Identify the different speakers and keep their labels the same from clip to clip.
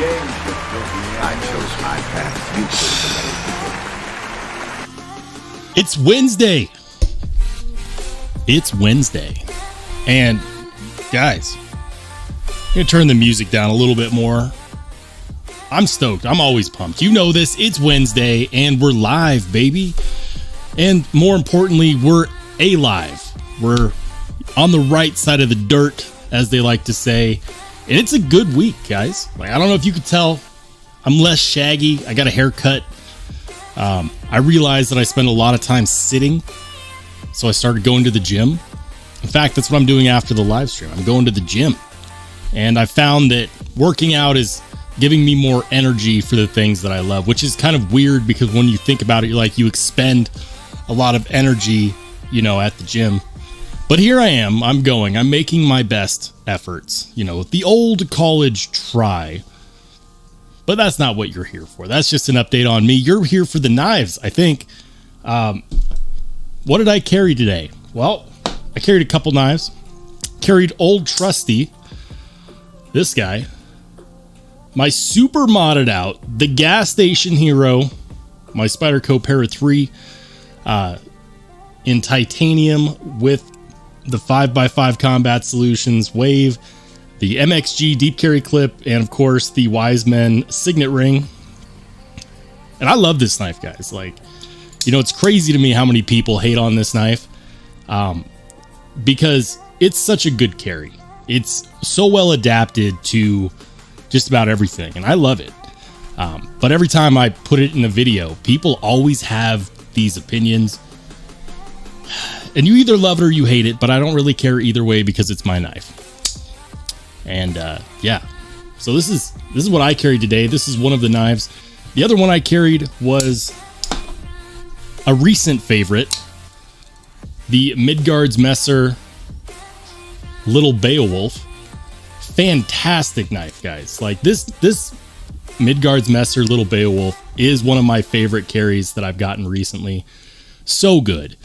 Speaker 1: I chose my path. You chose the way.
Speaker 2: It's Wednesday. It's Wednesday. And guys, I'm going to turn the music down a little bit more. I'm stoked. I'm always pumped. You know this. It's Wednesday and we're live, baby. And more importantly, we're alive. We're on the right side of the dirt, as they like to say. And it's a good week, guys. Like, I don't know if you could tell, I'm less shaggy. I got a haircut. I realized that I spend a lot of time sitting, so I started going to the gym. In fact, that's what I'm doing after the live stream. I'm going to the gym. And I found that working out is giving me more energy for the things that I love, which is kind of weird because when you think about it, you're like, you expend a lot of energy, you know, at the gym. But here I am, I'm making my best efforts, you know, the old college try. But that's not what you're here for. That's just an update on me. You're here for the knives, I think. What did I carry today? Well, I carried a couple knives. Carried old trusty, this guy. My super modded out, the gas station hero, my Spyderco Para 3 in titanium with the 5x5 Combat Solutions Wave, the MXG deep carry clip, and of course the Wise Men signet ring. And I love this knife, guys. Like, you know, it's crazy to me how many people hate on this knife because it's such a good carry. It's so well adapted to just about everything, and I love it. But every time I put it in a video, people always have these opinions. And you either love it or you hate it, but I don't really care either way because it's my knife. And yeah, so this is what I carried today. This is one of the knives. The other one I carried was a recent favorite, the Midgards Messer Little Beowulf. Fantastic knife, guys. Like this Midgards Messer Little Beowulf is one of my favorite carries that I've gotten recently. So good.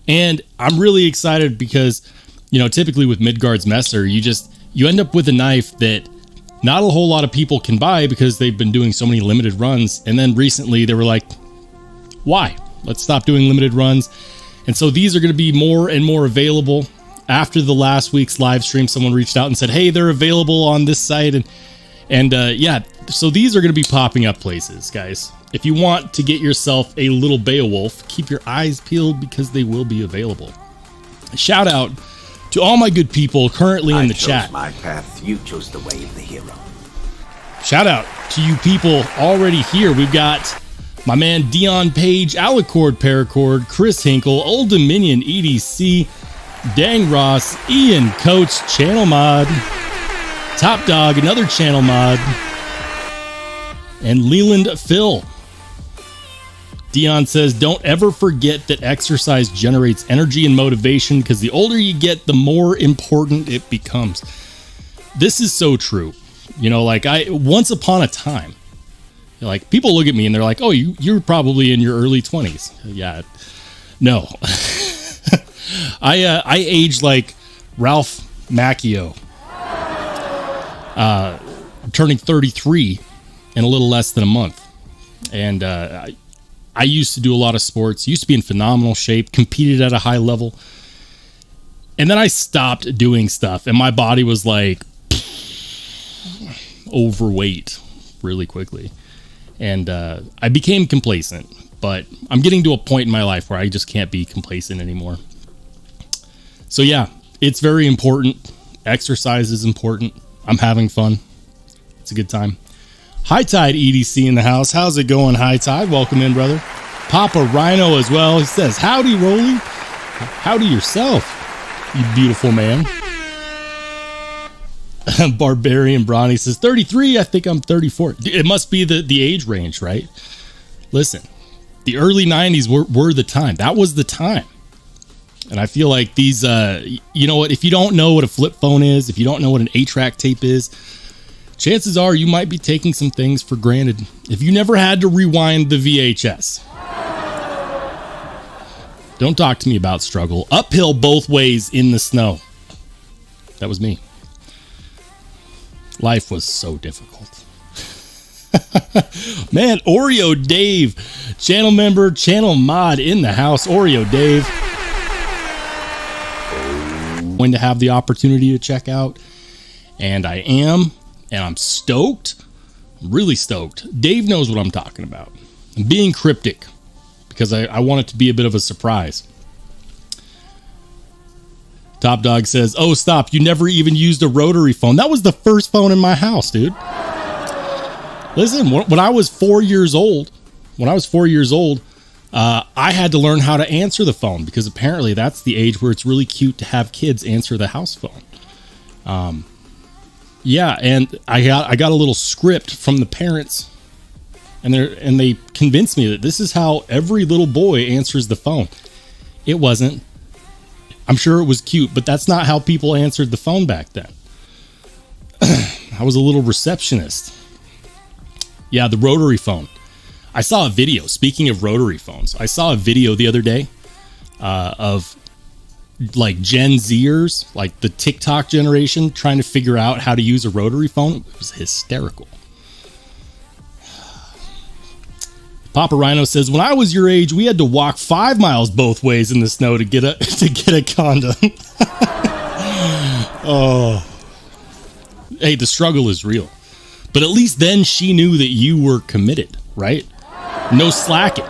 Speaker 2: And I'm really excited because, you know, typically with Midgards Messer, you end up with a knife that not a whole lot of people can buy because they've been doing so many limited runs. And then recently they were like, why? Let's stop doing limited runs. And so these are going to be more and more available. After the last week's live stream, someone reached out and said, hey, they're available on this site. And yeah, so these are going to be popping up places, guys. If you want to get yourself a little Beowulf, keep your eyes peeled because they will be available. Shout out to all my good people currently in the chat. I chose
Speaker 1: my path. You chose the way of the hero.
Speaker 2: Shout out to you people already here. We've got my man Dion Page, Alicord Paracord, Chris Hinkle, Old Dominion EDC, Dang Ross, Ian Coach, Channel Mod, Top Dog, another Channel Mod, and Leland Phil. Dion says, don't ever forget that exercise generates energy and motivation because the older you get, the more important it becomes. This is so true. You know, like once upon a time, like people look at me and they're like, oh, you're probably in your early 20s. Yeah, no. I aged like Ralph Macchio. I'm turning 33 in a little less than a month. And I used to do a lot of sports, used to be in phenomenal shape, competed at a high level. And then I stopped doing stuff and my body was like overweight really quickly. And I became complacent, but I'm getting to a point in my life where I just can't be complacent anymore. So yeah, it's very important. Exercise is important. I'm having fun. It's a good time. High Tide EDC in the house. How's it going, High Tide? Welcome in, brother. Papa Rhino as well. He says, howdy, Rolly. Howdy yourself, you beautiful man. Barbarian Bronny says, 33. I think I'm 34. It must be the age range, right? Listen, the early 90s were the time. That was the time. And I feel like these, you know what? If you don't know what a flip phone is, if you don't know what an 8-track tape is, chances are you might be taking some things for granted. If you never had to rewind the VHS. Don't talk to me about struggle. Uphill both ways in the snow. That was me. Life was so difficult. Man, Oreo Dave, channel member, channel mod in the house. Oreo Dave. Going to have the opportunity to check out, and I am, and I'm stoked. I'm really stoked. Dave knows what I'm talking about. I'm being cryptic because I want it to be a bit of a surprise. Top Dog says, "Oh, stop. You never even used a rotary phone." That was the first phone in my house, dude. Listen, when I was 4 years old, I had to learn how to answer the phone because apparently that's the age where it's really cute to have kids answer the house phone. Yeah, and I got a little script from the parents, and they convinced me that this is how every little boy answers the phone. It wasn't. I'm sure it was cute, but that's not how people answered the phone back then. I was a little receptionist. Yeah, the rotary phone. I saw a video, speaking of rotary phones, I saw a video the other day of like Gen Zers, like the TikTok generation, trying to figure out how to use a rotary phone. It was hysterical. Papa Rhino says, "When I was your age, we had to walk 5 miles both ways in the snow to get a condom." Oh, hey, the struggle is real, but at least then she knew that you were committed, right? No slacking.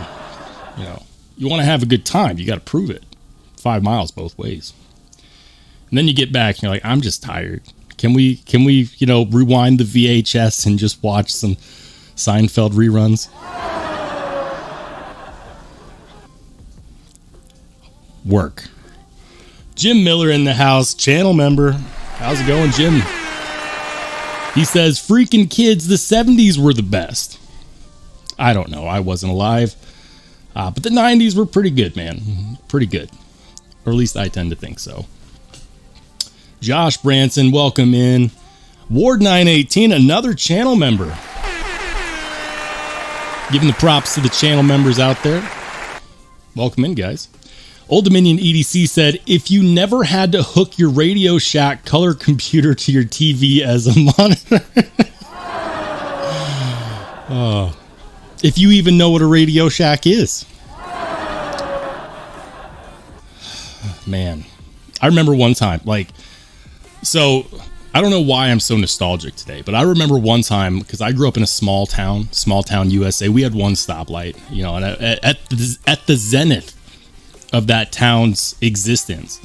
Speaker 2: You know, you want to have a good time, you got to prove it. 5 miles both ways, and then you get back and you're like, "I'm just tired. Can we rewind the VHS and just watch some Seinfeld reruns?" Work. Jim Miller in the house, channel member. How's it going, Jim? He says, "Freaking kids, the 70s were the best." I don't know. I wasn't alive. But the 90s were pretty good, man. Pretty good. Or at least I tend to think so. Josh Branson, welcome in. Ward 918, another channel member. Giving the props to the channel members out there. Welcome in, guys. Old Dominion EDC said, "If you never had to hook your Radio Shack color computer to your TV as a monitor." Oh, if you even know what a Radio Shack is. Man, I remember one time, so I don't know why I'm so nostalgic today, but I remember one time, because I grew up in a small town USA. We had one stoplight, and at the zenith of that town's existence,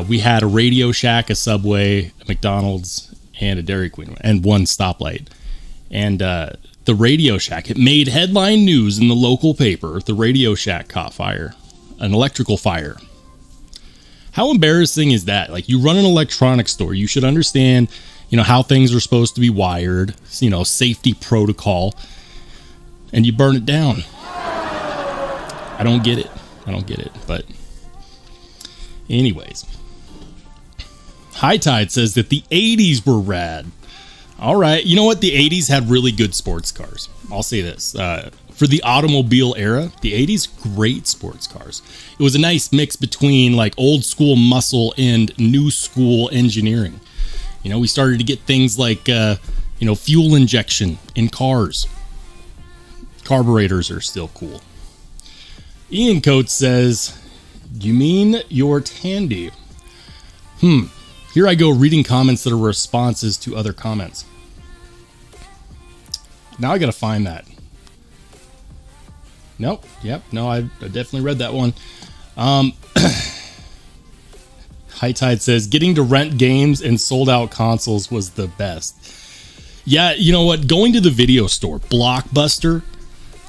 Speaker 2: we had a Radio Shack, a Subway, a McDonald's, and a Dairy Queen, and one stoplight. And the Radio Shack, it made headline news in the local paper. The Radio Shack caught fire, an electrical fire. How embarrassing is that? Like, you run an electronics store, you should understand, how things are supposed to be wired, safety protocol, and you burn it down. I don't get it. But anyways, High Tide says that the 80s were rad. All right. You know what? The 80s had really good sports cars. I'll say this. For the automobile era, the 80s, great sports cars. It was a nice mix between like old school muscle and new school engineering. We started to get things like, fuel injection in cars. Carburetors are still cool. Ian Coates says, "You mean your Tandy?" Here I go reading comments that are responses to other comments. Now I gotta find that. Nope. Yep. No, I definitely read that one. High Tide says, "Getting to rent games and sold out consoles was the best." Yeah, you know what? Going to the video store, Blockbuster,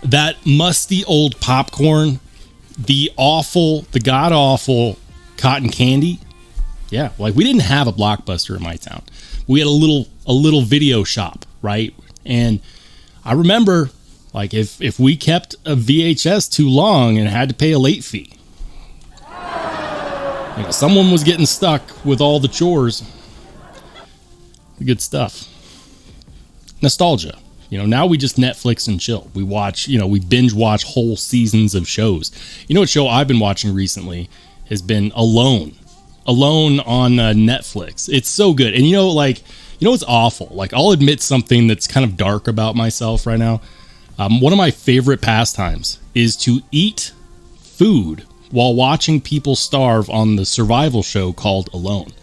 Speaker 2: that musty old popcorn, the god awful cotton candy. Yeah, like we didn't have a Blockbuster in my town. We had a little video shop, right? And I remember, like, if we kept a VHS too long and had to pay a late fee, someone was getting stuck with all the chores. Good stuff. Nostalgia. Now we just Netflix and chill. We watch, we binge watch whole seasons of shows. What show I've been watching recently has been Alone on Netflix. It's so good. And You know what's awful? Like, I'll admit something that's kind of dark about myself right now. One of my favorite pastimes is to eat food while watching people starve on the survival show called Alone.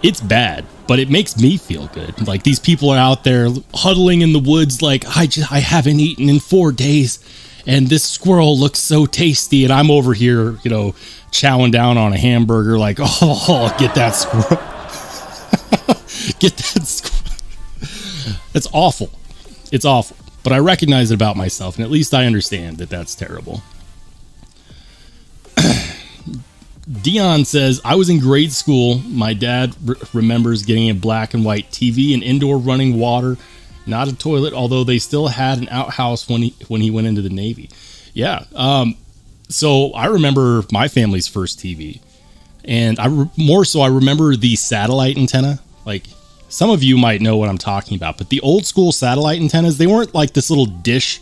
Speaker 2: It's bad, but it makes me feel good. Like, these people are out there huddling in the woods like, I haven't eaten in 4 days, and this squirrel looks so tasty, and I'm over here, you know, chowing down on a hamburger like, oh, get that squirrel. Get that squirrel. That's awful. It's awful. But I recognize it about myself, and at least I understand that that's terrible. Dion says, I was in grade school. My dad remembers getting a black and white TV and indoor running water, not a toilet, although they still had an outhouse when he went into the Navy. Yeah. So I remember my family's first TV, and I remember the satellite antenna. Like, some of you might know what I'm talking about, but the old school satellite antennas, they weren't like this little dish,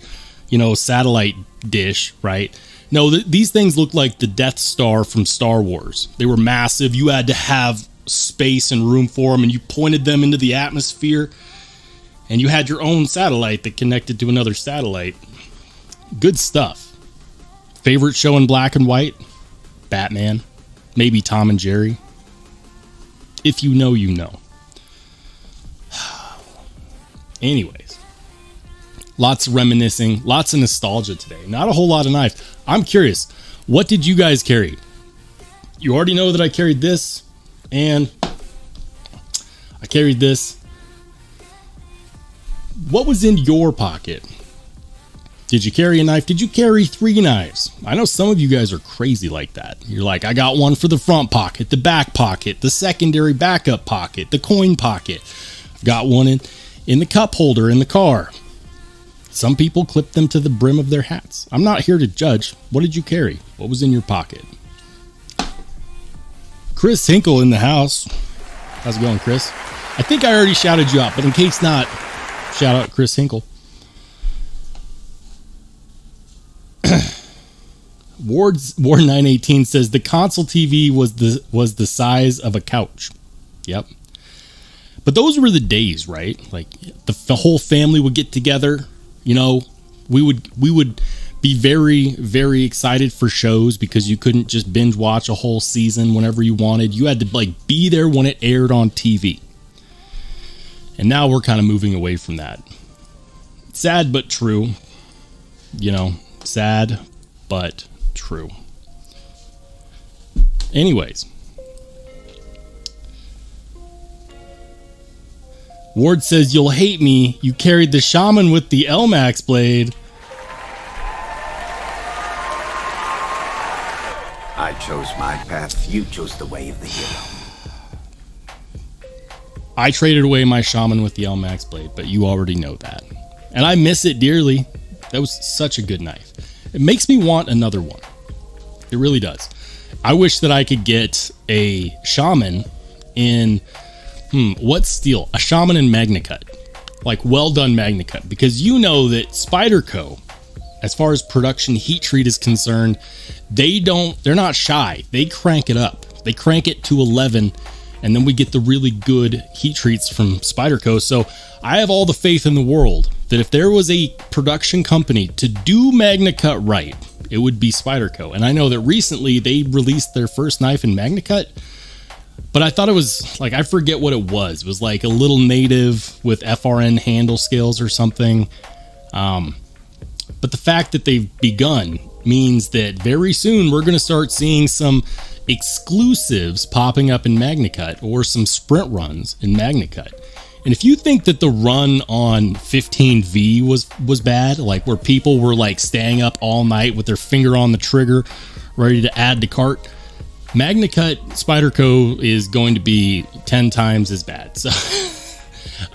Speaker 2: you know, satellite dish, right? No, these things looked like the Death Star from Star Wars. They were massive. You had to have space and room for them, and you pointed them into the atmosphere, and you had your own satellite that connected to another satellite. Good stuff. Favorite show in black and white? Batman. Maybe Tom and Jerry. If you know, you know. Anyways, lots of reminiscing, lots of nostalgia today. Not a whole lot of knives. I'm curious, what did you guys carry? You already know that I carried this, and I carried this. What was in your pocket? Did you carry a knife? Did you carry 3 knives? I know some of you guys are crazy like that. You're like, I got one for the front pocket, the back pocket, the secondary backup pocket, the coin pocket. I've got one in the cup holder in the car. Some people clip them to the brim of their hats. I'm not here to judge. What did you carry? What was in your pocket? Chris Hinkle in the house. How's it going, Chris? I think I already shouted you out, but in case not, shout out Chris Hinkle. Ward 918 says the console TV was the size of a couch. Yep. But those were the days, right? Like, the whole family would get together. You know, we would be very, very excited for shows because you couldn't just binge watch a whole season whenever you wanted. You had to, like, be there when it aired on TV. And now we're kind of moving away from that. Sad but true. You know, sad but true. Anyways. Ward says, you'll hate me. You carried the shaman with the LMAX blade.
Speaker 1: I chose my path. You chose the way of the hero.
Speaker 2: I traded away my shaman with the LMAX blade, but you already know that. And I miss it dearly. That was such a good knife. It makes me want another one. It really does. I wish that I could get a shaman in... what steel? A shaman in MagnaCut. Like, well done MagnaCut. Because you know that Spyderco, as far as production heat treat is concerned, they're not shy. They crank it up. They crank it to 11, and then we get the really good heat treats from Spyderco. So I have all the faith in the world that if there was a production company to do MagnaCut right, it would be Spyderco. And I know that recently they released their first knife in MagnaCut. But I thought it was, like, I forget what it was. It was like a little native with FRN handle scales or something. But the fact that they've begun means that very soon we're going to start seeing some exclusives popping up in MagnaCut or some sprint runs in MagnaCut. And if you think that the run on 15V was bad, like where people were like staying up all night with their finger on the trigger, ready to add to cart, MagnaCut Spyderco is going to be 10 times as bad. So,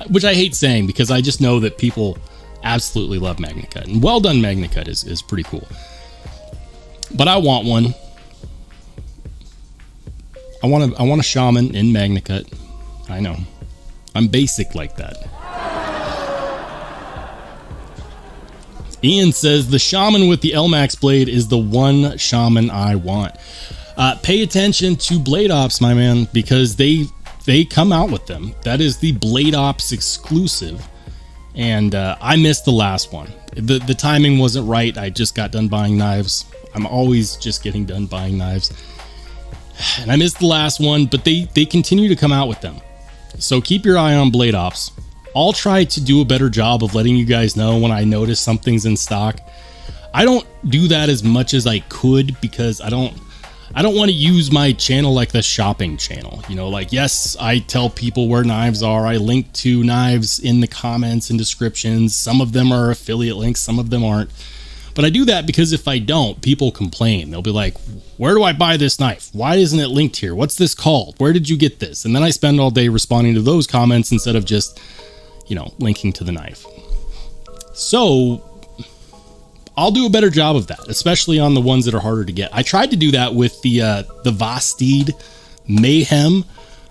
Speaker 2: which I hate saying because I just know that people absolutely love MagnaCut. And well done MagnaCut is pretty cool. But I want one. I want a shaman in MagnaCut. I know. I'm basic like that. Ian says the shaman with the LMAX blade is the one shaman I want. Pay attention to Blade Ops, my man, because they come out with them. That is the Blade Ops exclusive, and I missed the last one. The timing wasn't right. I just got done buying knives. I'm always just getting done buying knives, and I missed the last one, but they continue to come out with them. So keep your eye on Blade Ops. I'll try to do a better job of letting you guys know when I notice something's in stock. I don't do that as much as I could because I don't want to use my channel like the shopping channel. You know, like, yes, I tell people where knives are. I link to knives in the comments and descriptions. Some of them are affiliate links, some of them aren't. But I do that because if I don't, people complain. They'll be like, where do I buy this knife? Why isn't it linked here? What's this called? Where did you get this? And then I spend all day responding to those comments instead of just, you know, linking to the knife. So I'll do a better job of that, especially on the ones that are harder to get. I tried to do that with the Vastied Mayhem,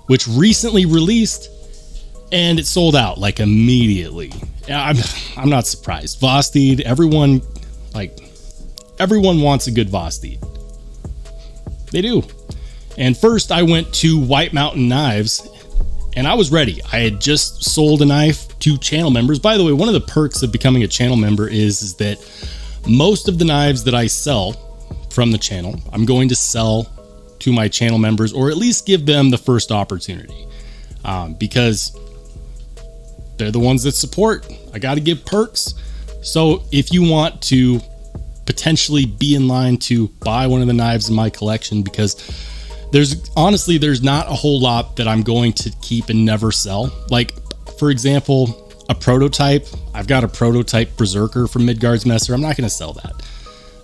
Speaker 2: which recently released, and it sold out like immediately. I'm not surprised. Vastied, everyone wants a good Vastied. They do. And first I went to White Mountain Knives, and I was ready. I had just sold a knife to channel members. By the way, one of the perks of becoming a channel member is that most of the knives that I sell from the channel, I'm going to sell to my channel members, or at least give them the first opportunity, because they're the ones that support. I got to give perks. So if you want to potentially be in line to buy one of the knives in my collection, because there's not a whole lot that I'm going to keep and never sell. Like, for example, a prototype. I've got a prototype Berserker from Midgards Messer. I'm not going to sell that.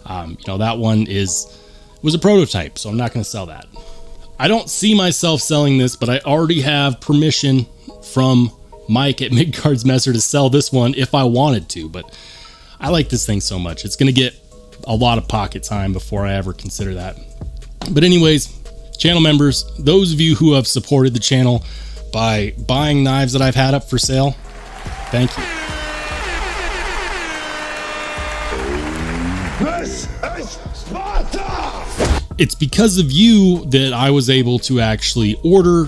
Speaker 2: You know, that one was a prototype, so I'm not going to sell that. I don't see myself selling this, but I already have permission from Mike at Midgards Messer to sell this one if I wanted to, but I like this thing so much. It's going to get a lot of pocket time before I ever consider that. But anyways, channel members, those of you who have supported the channel by buying knives that I've had up for sale, thank you.
Speaker 3: This is Sparta!
Speaker 2: It's because of you that I was able to actually order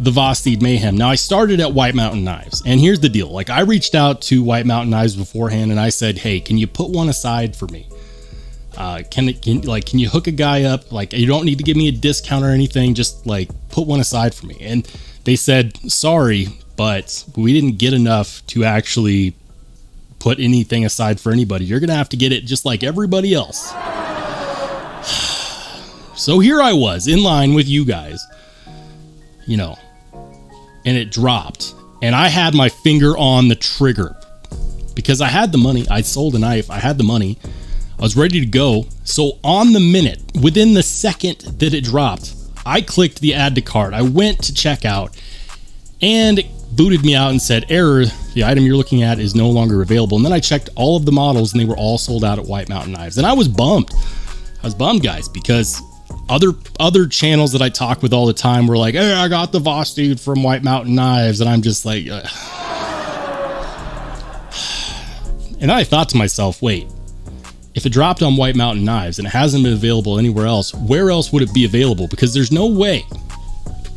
Speaker 2: the Vastied Mayhem. Now, I started at White Mountain Knives, and here's the deal. Like, I reached out to White Mountain Knives beforehand, and I said, hey, can you put one aside for me? Can you hook a guy up? Like, you don't need to give me a discount or anything, just like put one aside for me. And they said, sorry, but we didn't get enough to actually put anything aside for anybody. You're gonna have to get it just like everybody else. So here I was in line with you guys, you know, and it dropped, and I had my finger on the trigger because I had the money. I sold a knife. I had the money. I was ready to go. So on the minute, within the second that it dropped, I clicked the add to cart. I went to checkout, and it booted me out and said, error, the item you're looking at is no longer available. And then I checked all of the models, and they were all sold out at White Mountain Knives. And I was bummed. I was bummed, guys, because other channels that I talk with all the time were like, hey, I got the Vastied from White Mountain Knives. And I'm just like, and I thought to myself, wait, if it dropped on White Mountain Knives and it hasn't been available anywhere else, where else would it be available? Because there's no way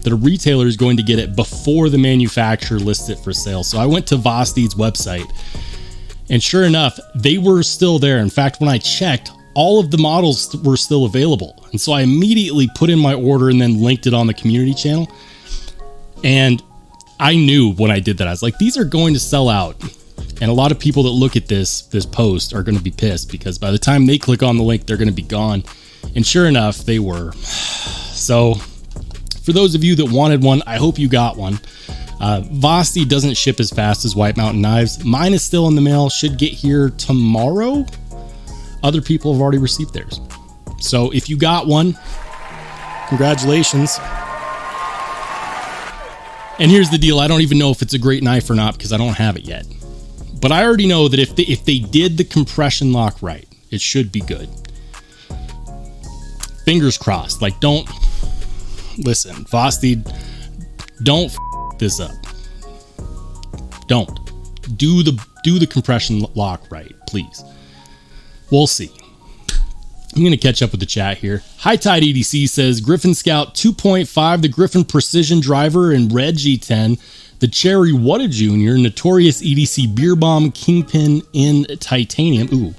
Speaker 2: that a retailer is going to get it before the manufacturer lists it for sale. So I went to Vastied's website, and sure enough, they were still there. In fact, when I checked, all of the models were still available. And so I immediately put in my order and then linked it on the community channel. And I knew when I did that, I was like, these are going to sell out. And a lot of people that look at this post are going to be pissed, because by the time they click on the link, they're going to be gone. And sure enough, they were. So for those of you that wanted one, I hope you got one. Vastied doesn't ship as fast as White Mountain Knives. Mine is still in the mail, should get here tomorrow. Other people have already received theirs. So if you got one, congratulations. And here's the deal. I don't even know if it's a great knife or not because I don't have it yet. But I already know that if they did the compression lock right, it should be good. Fingers crossed. Like, don't listen, Vastied, don't this up. Don't do the compression lock right, please. We'll see. I'm going to catch up with the chat here. High Tide EDC says Griffin Scout 2.5, the Griffin Precision Driver in red G10, the Cherry Wutta Jr., Notorious EDC Beer Bomb Kingpin in titanium. Ooh,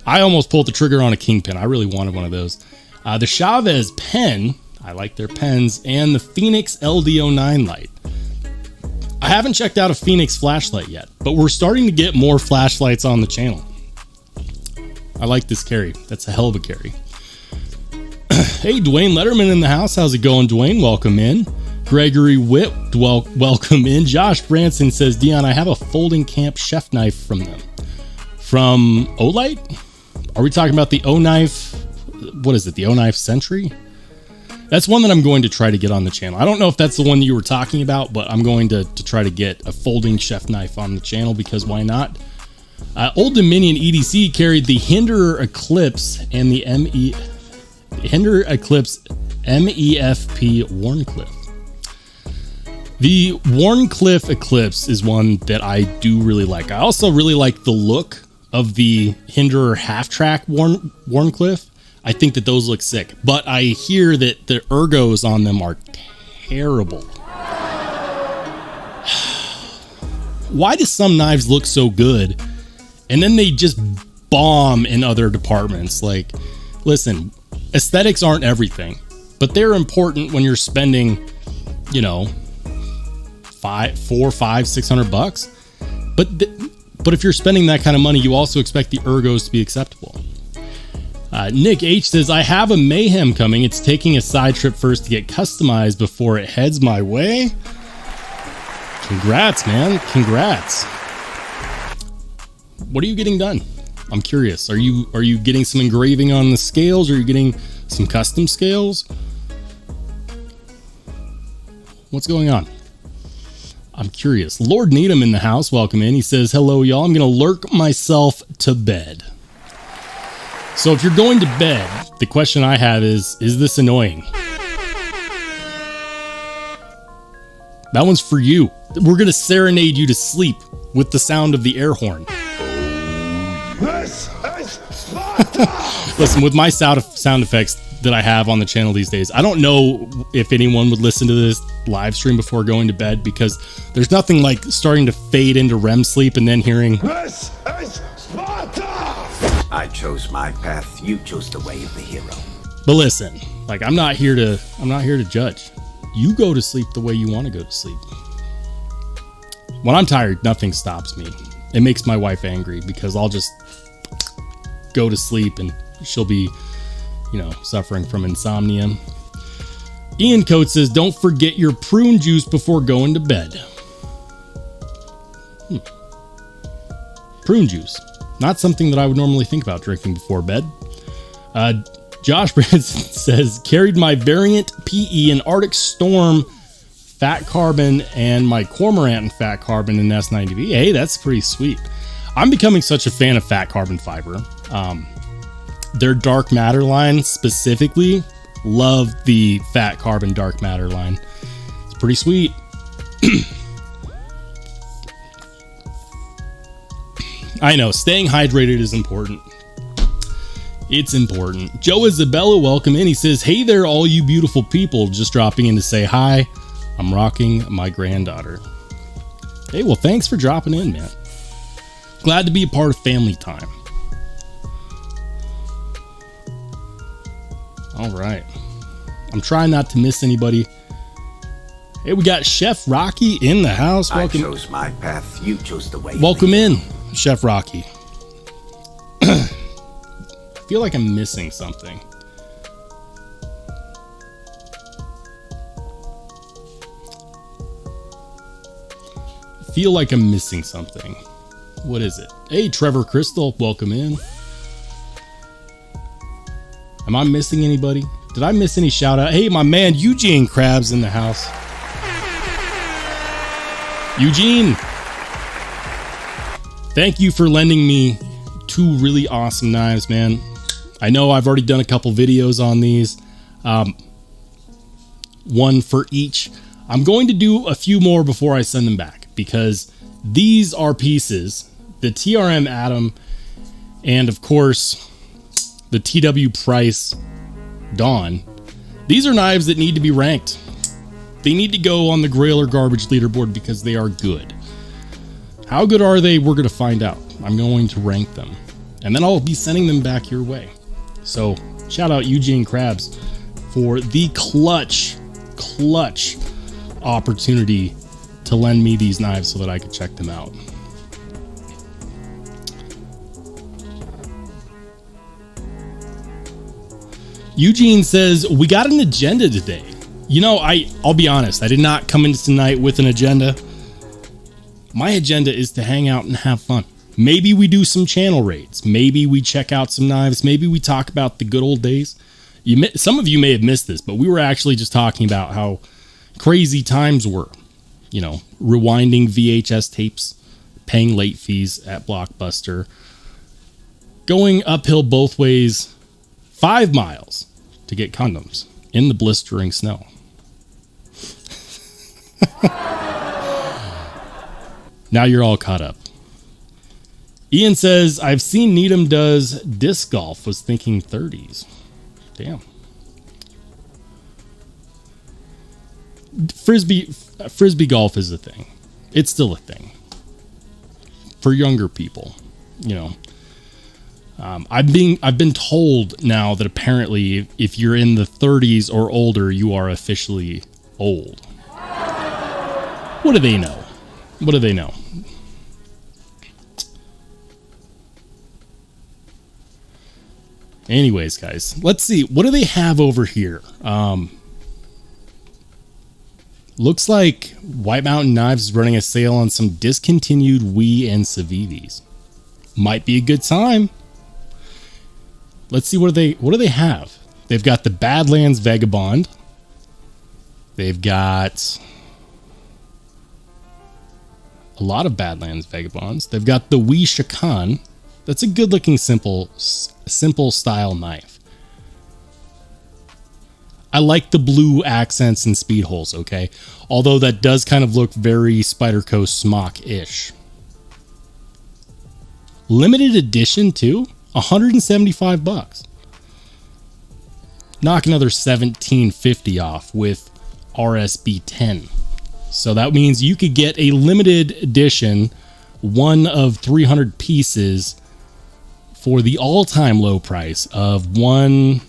Speaker 2: I almost pulled the trigger on a Kingpin. I really wanted one of those. The Chavez pen, I like their pens, and the Phoenix LD09 light. I haven't checked out a Phoenix flashlight yet, but we're starting to get more flashlights on the channel. I like this carry. That's a hell of a carry. Hey, Dwayne Letterman in the house. How's it going, Dwayne? Welcome in. Gregory Whip, welcome in. Josh Branson says, Dion, I have a folding camp chef knife from them. From Olight? Are we talking about the O-Knife? What is it? The O-Knife Century? That's one that I'm going to try to get on the channel. I don't know if that's the one that you were talking about, but I'm going to try to get a folding chef knife on the channel because why not? Old Dominion EDC carried the Hinderer Eclipse and the Hinderer Eclipse MEFP Warncliffe. The Warncliffe Eclipse is one that I do really like. I also really like the look of the Hinderer half-track Warncliffe. I think that those look sick, but I hear that the ergos on them are terrible. Why do some knives look so good and then they just bomb in other departments? Like, listen, aesthetics aren't everything, but they're important when you're spending, you know, $400, $500, $600. But if you're spending that kind of money, you also expect the ergos to be acceptable. Nick H says, I have a Mayhem coming. It's taking a side trip first to get customized before it heads my way. Congrats, man. Congrats. What are you getting done? I'm curious. Are you getting some engraving on the scales? Or are you getting some custom scales? What's going on? I'm curious. Lord Needham in the house. Welcome in. He says, hello, y'all. I'm going to lurk myself to bed. So if you're going to bed, the question I have is this annoying? That one's for you. We're going to serenade you to sleep with the sound of the air horn.
Speaker 3: This is Sparta!
Speaker 2: Listen, with my sound effects that I have on the channel these days, I don't know if anyone would listen to this live stream before going to bed because there's nothing like starting to fade into REM sleep and then hearing,
Speaker 3: This is Sparta!
Speaker 1: I chose my path, you chose the way of the hero.
Speaker 2: but listen, like I'm not here to judge. You go to sleep the way you want to go to sleep. When I'm tired, nothing stops me. It makes my wife angry because I'll just go to sleep and she'll be, you know, suffering from insomnia. Ian Coates says, don't forget your prune juice before going to bed. Prune juice. Not something that I would normally think about drinking before bed. Josh Branson says, carried my Variant PE and Arctic Storm fat carbon and my Cormorant and fat carbon in S90V. Hey, that's pretty sweet. I'm becoming such a fan of fat carbon fiber. Their dark matter line specifically, love the fat carbon dark matter line. It's pretty sweet. I know, staying hydrated is important. It's important. Joe Isabella, welcome in. He says, hey there, all you beautiful people. Just dropping in to say hi. I'm rocking my granddaughter. Hey, well, thanks for dropping in, man. Glad to be a part of family time. All right. I'm trying not to miss anybody. Hey, we got Chef Rocky in the house. Welcome.
Speaker 1: I chose my path, you chose the way.
Speaker 2: Welcome in, Chef Rocky. I feel like I'm missing something. Feel like I'm missing something. What is it? Hey, Trevor Crystal, welcome in. Am I missing anybody? Did I miss any shout out? Hey, my man Eugene Krabs in the house. Eugene, thank you for lending me 2 really awesome knives, man. I know I've already done a couple videos on these. One for each. I'm going to do a few more before I send them back because these are pieces, the TRM Atom, and of course, the TW Price Dawn. These are knives that need to be ranked. They need to go on the Grail or Garbage leaderboard because they are good. How good are they? We're going to find out. I'm going to rank them. And then I'll be sending them back your way. So, shout out Eugene Krabs for the clutch opportunity to lend me these knives so that I could check them out. Eugene says, we got an agenda today. You know, I'll be honest, I did not come into tonight with an agenda. My agenda is to hang out and have fun. Maybe we do some channel raids. Maybe we check out some knives. Maybe we talk about the good old days. Some of you may have missed this, but we were actually just talking about how crazy times were. You know, rewinding VHS tapes, paying late fees at Blockbuster, going uphill both ways 5 miles to get condoms in the blistering snow. Now you're all caught up. Ian says, I've seen Needham does disc golf, was thinking 30s. Damn. Frisbee golf is a thing. It's still a thing. For younger people, you know. I've been told now that apparently if you're in the 30s or older, you are officially old. What do they know? What do they know? Anyways, guys, let's see. What do they have over here? Looks like White Mountain Knives is running a sale on some discontinued Wii and civivis. Might be a good time. Let's see, what do they have? They've got the Badlands Vagabond. They've got a lot of Badlands Vagabonds. They've got the Wii Shakan. That's a good looking simple style knife. I like the blue accents and speed holes, okay? Although that does kind of look very Spyderco smock-ish. Limited edition too? $175. Knock another $17.50 off with RSB 10. So that means you could get a limited edition, one of 300 pieces, for the all-time low price of am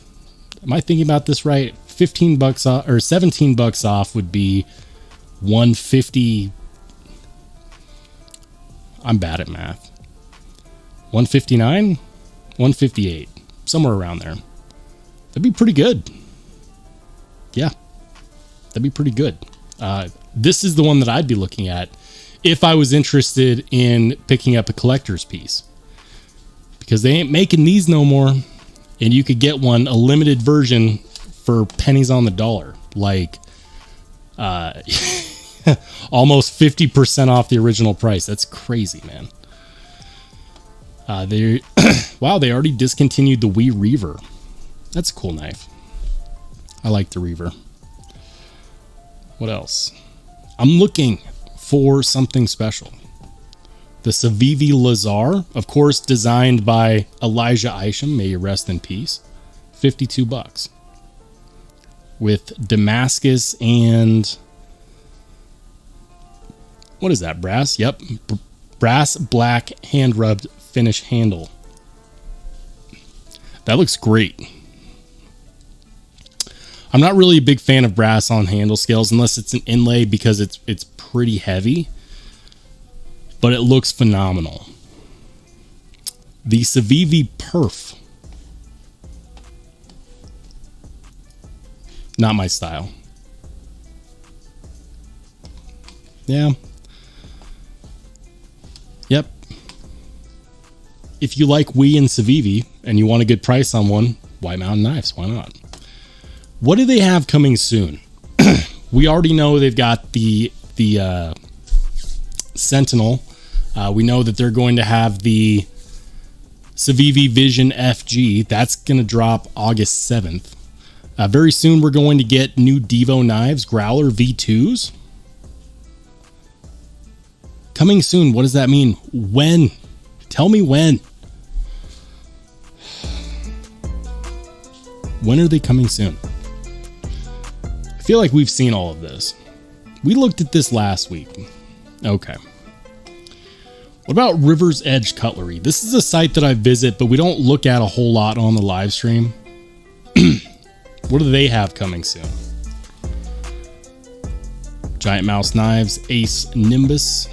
Speaker 2: I thinking about this right? $15 off, or $17 off would be $150. I'm bad at math. $159, $158, somewhere around there. That'd be pretty good. Yeah, that'd be pretty good. This is the one that I'd be looking at if I was interested in picking up a collector's piece, because they ain't making these no more, and you could get one, a limited version, for pennies on the dollar, like almost 50% off the original price. That's crazy, man. Wow, they already discontinued the Wii Reaver. That's a cool knife. I like the Reaver. What else? I'm looking for something special. The Civivi Lazar, of course, designed by Elijah Isham, may you rest in peace. $52. With Damascus and what is that? Brass? Yep. Brass black hand rubbed finish handle. That looks great. I'm not really a big fan of brass on handle scales unless it's an inlay, because it's pretty heavy, but it looks phenomenal. The Civivi Perf. Not my style. Yeah. Yep. If you like Wii and Civivi and you want a good price on one, White Mountain Knives, why not? What do they have coming soon? We already know they've got the Sentinel. We know that they're going to have the Civivi Vision FG. That's going to drop August 7th. Very soon we're going to get new Devo knives, Growler V2s. Coming soon, what does that mean? When? Tell me when. When are they coming soon? I feel like we've seen all of this. We looked at this last week. Okay. What about River's Edge Cutlery? This is a site that I visit, but we don't look at a whole lot on the live stream. What do they have coming soon? Giant Mouse Knives, Ace Nimbus,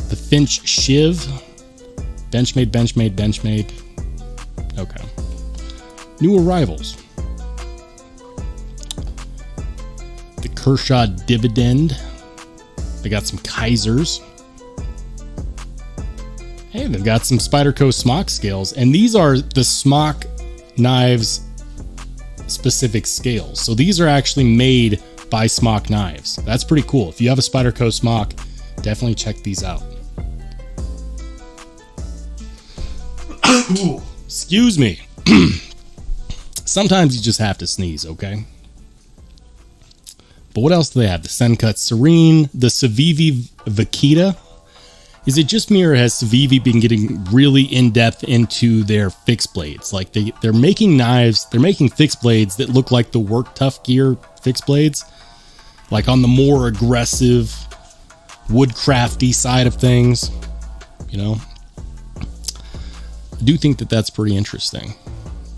Speaker 2: the Finch Shiv, benchmade, benchmade, benchmade. Okay. New arrivals. The Kershaw Dividend. They got some Kaisers. Hey, they've got some Spyderco smock scales, and these are the smock knives specific scales. So these are actually made by Smock Knives. That's pretty cool. If you have a Spyderco smock, definitely check these out. Excuse me. Sometimes you just have to sneeze, okay? But what else do they have? The Sencut Serene, the civivi Vaquita. Is it just me, or has civivi been getting really in-depth into their fixed blades? Like they're making knives, they're making fixed blades that look like the Work Tough Gear fixed blades, like on the more aggressive, woodcrafty side of things. You know, I do think that that's pretty interesting.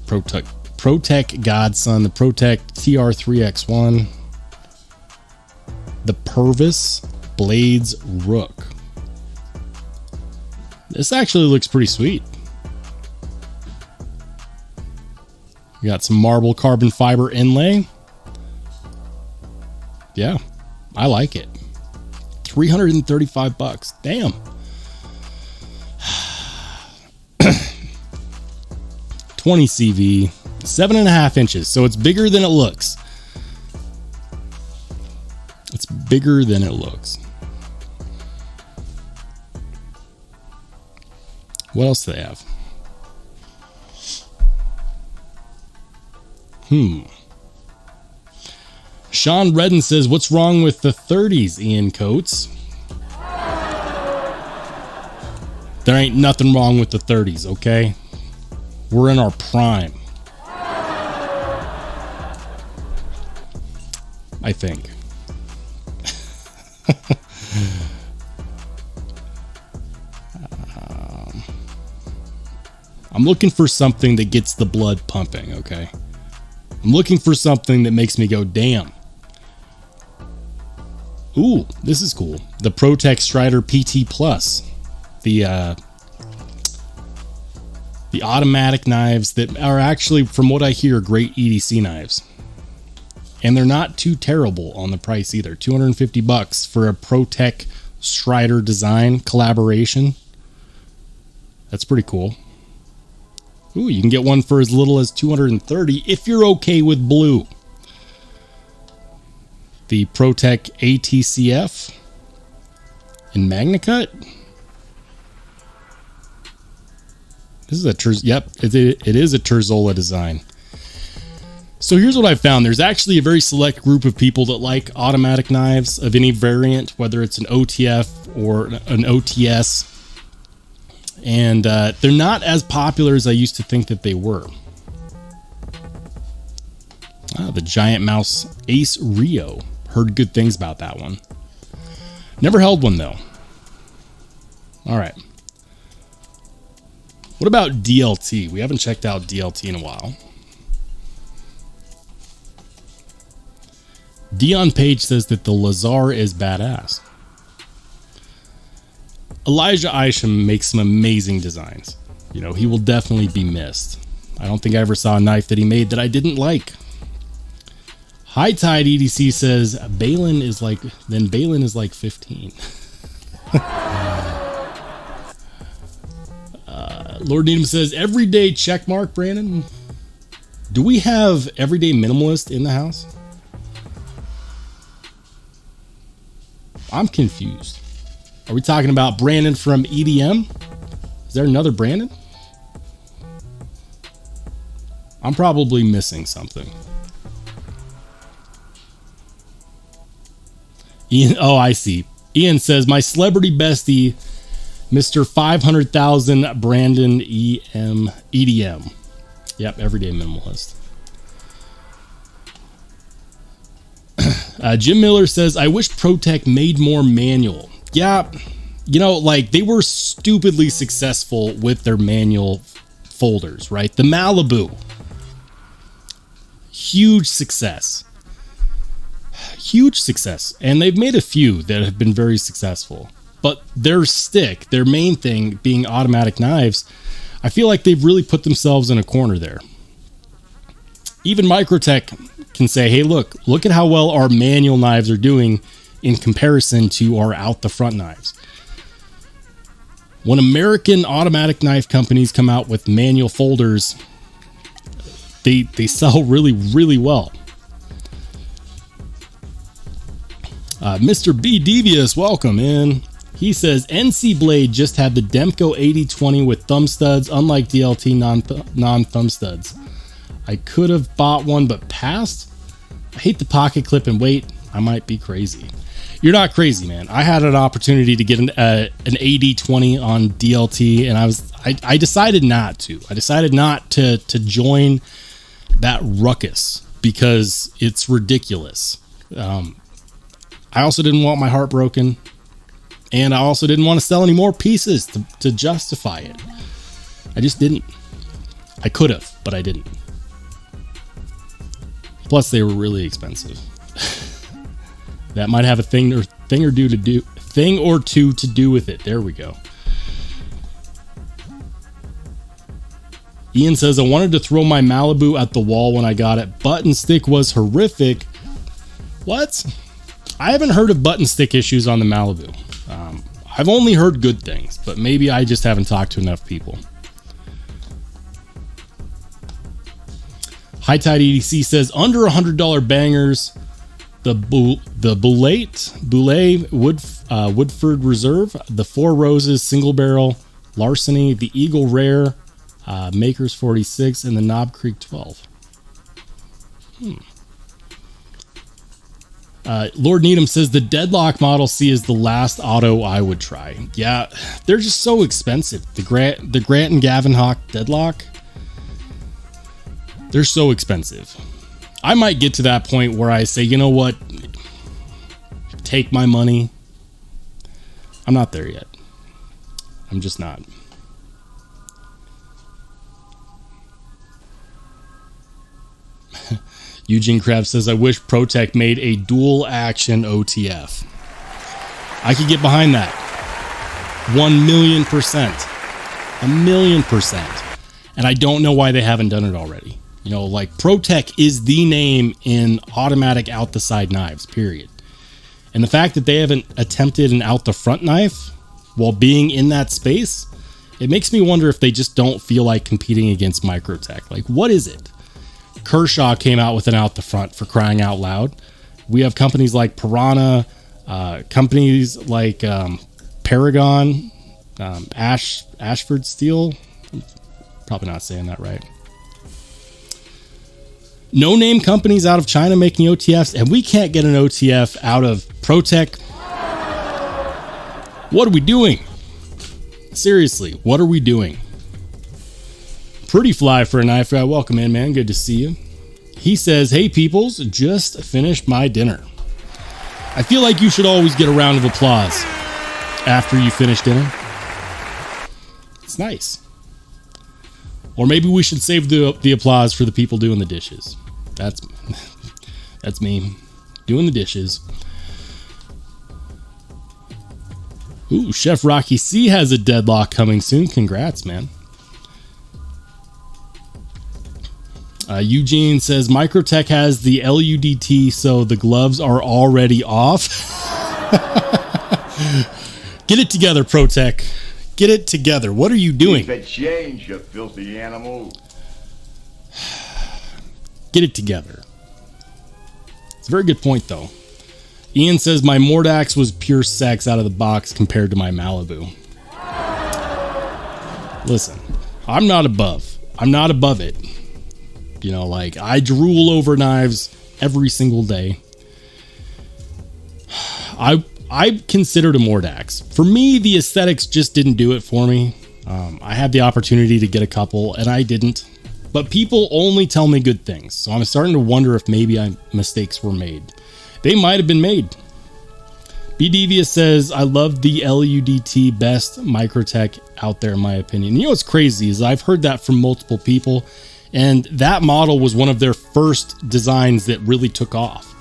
Speaker 2: ProTech Godson, the ProTech TR3X1, the Purvis Blades Rook. This actually looks pretty sweet. We got some marble carbon fiber inlay. Yeah, I like it. $335. Damn. 20 CV, 7.5 inches. So it's bigger than it looks. It's bigger than it looks. What else do they have? Sean Redden says, what's wrong with the 30s, Ian Coates? There ain't nothing wrong with the 30s, okay? We're in our prime. I think. I'm looking for something that gets the blood pumping, okay? I'm looking for something that makes me go, damn. Ooh, this is cool. The ProTech Strider PT Plus. The automatic knives that are actually, from what I hear, great EDC knives. And they're not too terrible on the price either. $250 for a ProTech Strider design collaboration. That's pretty cool. Ooh, you can get one for as little as $230 if you're okay with blue. The ProTech ATCF in MagnaCut. This is a yep, it is a Terzola design. So here's what I found. There's actually a very select group of people that like automatic knives of any variant, whether it's an OTF or an OTS. And they're not as popular as I used to think that they were. The Giant Mouse Ace Rio. Heard good things about that one. Never held one though. All right. What about DLT? We haven't checked out DLT in a while. Dion Page says that the Lazar is badass. Elijah Isham makes some amazing designs. You know, he will definitely be missed. I don't think I ever saw a knife that he made that I didn't like. High Tide EDC says Balin is like 15. Lord Needham says everyday check mark, Brandon. Do we have everyday minimalist in the house? I'm confused. Are we talking about Brandon from EDM? Is there another Brandon? I'm probably missing something. Ian, oh, I see. Ian says, my celebrity bestie, Mr. 500,000 Brandon EDM. Yep, everyday minimalist. Jim Miller says, I wish ProTech made more manual. Yeah, you know, like they were stupidly successful with their manual folders, right? The Malibu, huge success. Huge success. And they've made a few that have been very successful. But their stick, their main thing being automatic knives, I feel like they've really put themselves in a corner there. Even Microtech can say, hey, look at how well our manual knives are doing in comparison to our out the front knives. When American automatic knife companies come out with manual folders, they sell really, really well. Mr. B Devious, welcome in. He says, NC Blade just had the Demko AD with thumb studs, unlike DLT non-thumb studs. I could have bought one, but passed. I hate the pocket clip and weight. I might be crazy. You're not crazy, man. I had an opportunity to get an AD20 on DLT, and I decided not to. I decided not to join that ruckus because it's ridiculous. I also didn't want my heart broken, and I also didn't want to sell any more pieces to justify it. I just didn't. I could have, but I didn't. Plus, they were really expensive. That might have a thing or two to do with it. There we go. Ian says, I wanted to throw my Malibu at the wall when I got it. Button stick was horrific. What? I haven't heard of button stick issues on the Malibu. I've only heard good things, but maybe I just haven't talked to enough people. High Tide EDC says, under $100 bangers, the Boulay Woodford Reserve, the Four Roses Single Barrel, Larceny, the Eagle Rare, Makers 46, and the Knob Creek 12. Lord Needham says, the Deadlock Model C is the last auto I would try. Yeah, they're just so expensive. The Grant and Gavin Hawk Deadlock, they're so expensive. I might get to that point where I say, you know what? Take my money. I'm not there yet. I'm just not. Eugene Krabs says, I wish ProTech made a dual action OTF. I could get behind that. 1,000,000%. 1,000,000%. And I don't know why they haven't done it already. You know, like ProTech is the name in automatic out the side knives, period. And the fact that they haven't attempted an out the front knife while being in that space, it makes me wonder if they just don't feel like competing against Microtech. Like, what is it? Kershaw came out with an out the front, for crying out loud. We have companies like Piranha, companies like Paragon, Ashford Steel. Probably not saying that right. No-name companies out of China making OTFs, and we can't get an OTF out of ProTech. What are we doing? Seriously, what are we doing? Pretty Fly for a knife guy. Welcome in, man. Good to see you. He says, hey, peoples, just finished my dinner. I feel like you should always get a round of applause after you finish dinner. It's nice. Or maybe we should save the applause for the people doing the dishes. That's me doing the dishes. Ooh, Chef Rocky C has a deadlock coming soon. Congrats, man. Eugene says, Microtech has the LUDT, so the gloves are already off. Get it together, ProTech. Get it together. What are you doing?
Speaker 3: Keep it change, you filthy animal.
Speaker 2: Get it together. It's a very good point, though. Ian says, my Mordax was pure sex out of the box compared to my Malibu. Listen, I'm not above. I'm not above it. You know, like, I drool over knives every single day. I considered a Mordax. For me, the aesthetics just didn't do it for me. I had the opportunity to get a couple, and I didn't. But people only tell me good things, so I'm starting to wonder if maybe mistakes were made. They might have been made. B. Devious says, I love the LUDT, best Microtech out there in my opinion. You know what's crazy is I've heard that from multiple people, and that model was one of their first designs that really took off.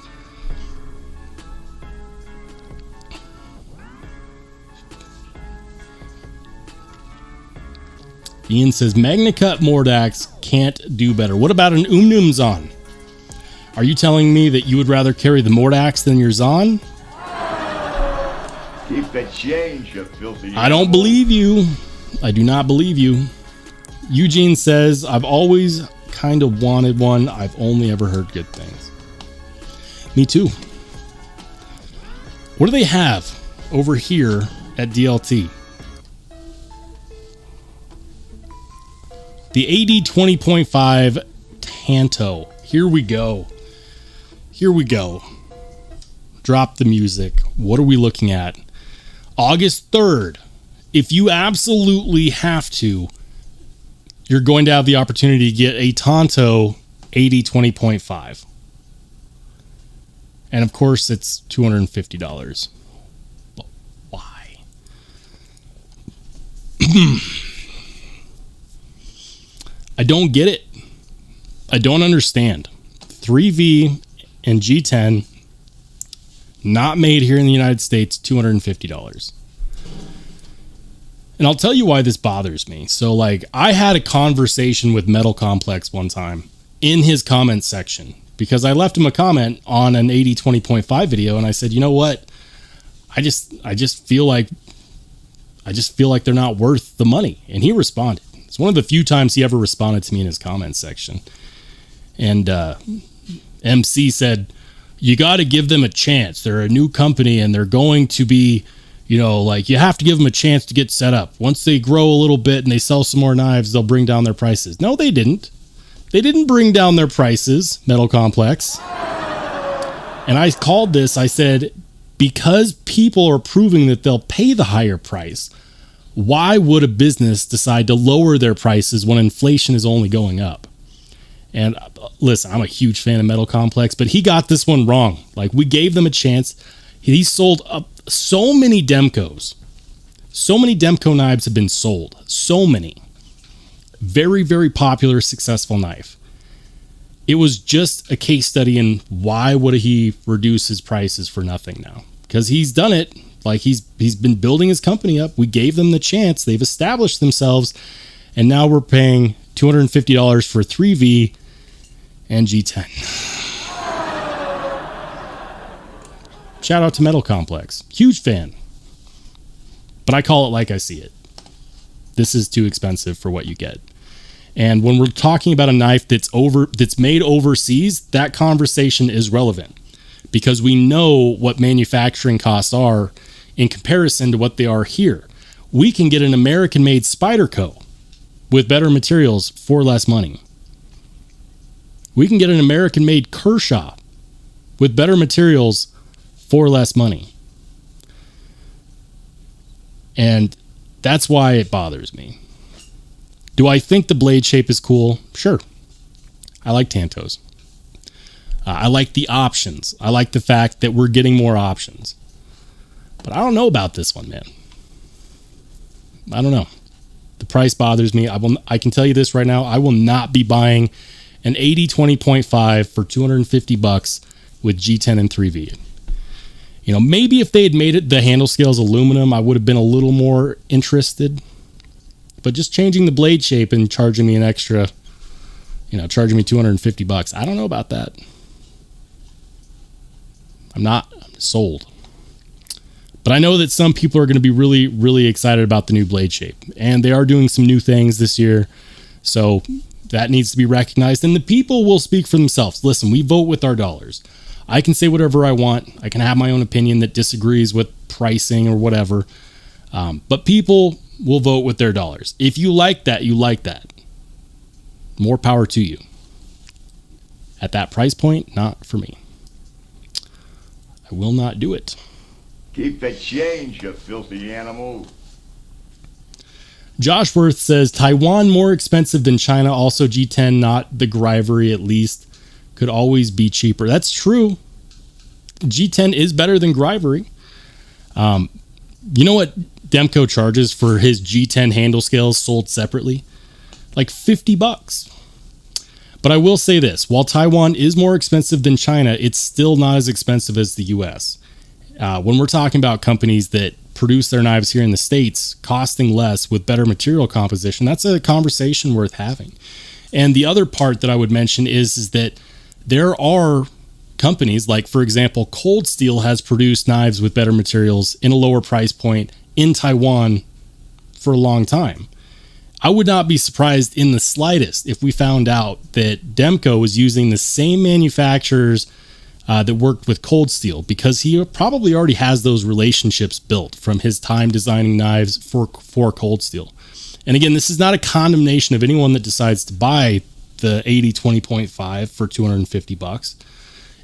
Speaker 2: Ian says, MagnaCut Mordax can't do better. What about an Zon? Are you telling me that you would rather carry the Mordax than your Zon?
Speaker 3: Keep the change, you filthy.
Speaker 2: I don't believe you. I do not believe you. Eugene says, I've always kind of wanted one. I've only ever heard good things. Me too. What do they have over here at DLT? The AD 20.5 Tanto. Here we go. Here we go. Drop the music. What are we looking at? August 3rd. If you absolutely have to, you're going to have the opportunity to get a Tanto AD 20.5. And of course, it's $250. But why? I don't get it. I don't understand. 3V and G10, not made here in the United States, $250. And I'll tell you why this bothers me. So, like, I had a conversation with Metal Complex one time in his comment section because I left him a comment on an 80/20.5 video, and I said, you know what? I just feel like they're not worth the money. And he responded. It's one of the few times he ever responded to me in his comment section. And MC said, you got to give them a chance. They're a new company and they're going to be, you know, like, you have to give them a chance to get set up. Once they grow a little bit and they sell some more knives, they'll bring down their prices. No, they didn't. They didn't bring down their prices, Metal Complex. And I called this, I said, because people are proving that they'll pay the higher price, why would a business decide to lower their prices when inflation is only going up? And listen, I'm a huge fan of Metal Complex, but he got this one wrong. Like, we gave them a chance. He sold up so many Demkos. So many Demko knives have been sold. So many. Very, very popular, successful knife. It was just a case study in why would he reduce his prices for nothing now? Because he's done it. Like, he's been building his company up. We gave them the chance. They've established themselves. And now we're paying $250 for 3V and G10. Shout out to Metal Complex. Huge fan. But I call it like I see it. This is too expensive for what you get. And when we're talking about a knife that's made overseas, that conversation is relevant. Because we know what manufacturing costs are in comparison to what they are here. We can get an American-made Spyderco with better materials for less money. We can get an American-made Kershaw with better materials for less money. And that's why it bothers me. Do I think the blade shape is cool? Sure. I like Tantos. I like the options. I like the fact that we're getting more options. But I don't know about this one, man. I don't know. The price bothers me. I can tell you this right now. I will not be buying an 80/20.5 for $250 with G10 and 3V. You know, maybe if they had made it the handle scales aluminum, I would have been a little more interested. But just changing the blade shape and charging me an extra, you know, charging me $250, I don't know about that. I'm not sold. But I know that some people are going to be really, really excited about the new blade shape. And they are doing some new things this year. So that needs to be recognized. And the people will speak for themselves. Listen, we vote with our dollars. I can say whatever I want. I can have my own opinion that disagrees with pricing or whatever. But people will vote with their dollars. If you like that, you like that. More power to you. At that price point, not for me. I will not do it.
Speaker 3: Keep the change, you filthy animal.
Speaker 2: Josh Worth says, Taiwan more expensive than China. Also G10, not the Grivery at least. Could always be cheaper. That's true. G10 is better than Grivery. You know what Demko charges for his G10 handle scales sold separately? Like $50. But I will say this, while Taiwan is more expensive than China, it's still not as expensive as the US. When we're talking about companies that produce their knives here in the States, costing less with better material composition, that's a conversation worth having. And the other part that I would mention is that there are companies, like for example, Cold Steel has produced knives with better materials in a lower price point in Taiwan for a long time. I would not be surprised in the slightest if we found out that Demko was using the same manufacturers that worked with Cold Steel, because he probably already has those relationships built from his time designing knives for Cold Steel. And again, this is not a condemnation of anyone that decides to buy the AD 20.5 for $250.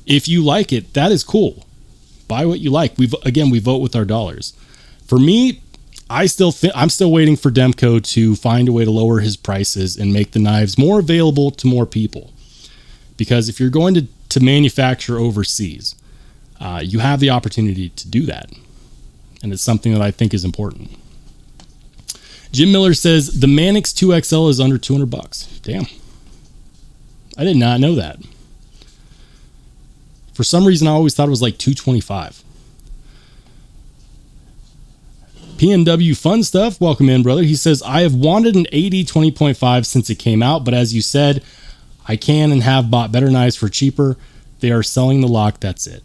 Speaker 2: If you like it, that is cool. Buy what you like. We vote with our dollars. For me, I'm still waiting for Demko to find a way to lower his prices and make the knives more available to more people. Because if you're going to manufacture overseas, you have the opportunity to do that. And it's something that I think is important. Jim Miller says the Manix 2XL is under $200. Damn. I did not know that. For some reason, I always thought it was like $225. PNW Fun Stuff, welcome in, brother. He says, I have wanted an AD 20.5 since it came out, but as you said, I can and have bought better knives for cheaper. They are selling the lock, that's it.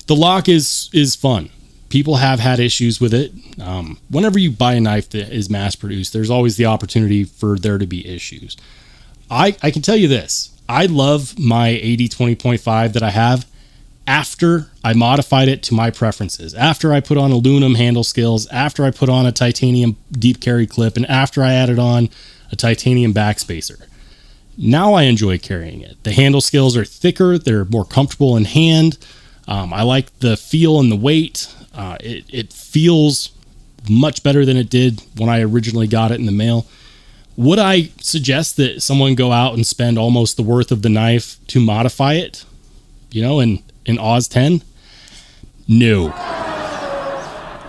Speaker 2: The lock is fun. People have had issues with it. Whenever you buy a knife that is mass produced, there's always the opportunity for there to be issues. I can tell you this. I love my AD 20.5 that I have after I modified it to my preferences, after I put on aluminum handle scales, after I put on a titanium deep carry clip, and after I added on a titanium backspacer. Now I enjoy carrying it. The handle scales are thicker. They're more comfortable in hand. I like the feel and the weight. It feels much better than it did when I originally got it in the mail. Would I suggest that someone go out and spend almost the worth of the knife to modify it? You know, in Oz 10? No.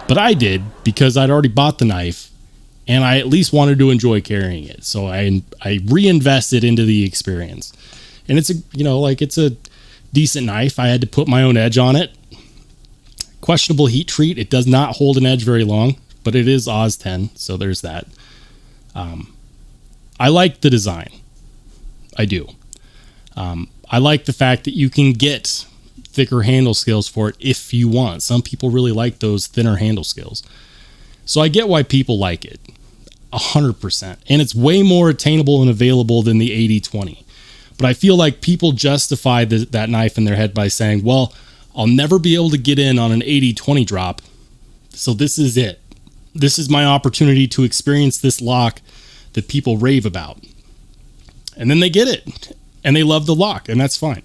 Speaker 2: But I did, because I'd already bought the knife and I at least wanted to enjoy carrying it. So I reinvested into the experience. And it's a decent knife. I had to put my own edge on it. Questionable heat treat. It does not hold an edge very long, but it is Oz 10, so there's that. I like the design. I do. I like the fact that you can get thicker handle scales for it if you want. Some people really like those thinner handle scales. So I get why people like it. 100%. And it's way more attainable and available than the 80/20. But I feel like people justify that knife in their head by saying, well, I'll never be able to get in on an 80/20 drop. So this is it. This is my opportunity to experience this lock that people rave about. And then they get it. And they love the lock. And that's fine.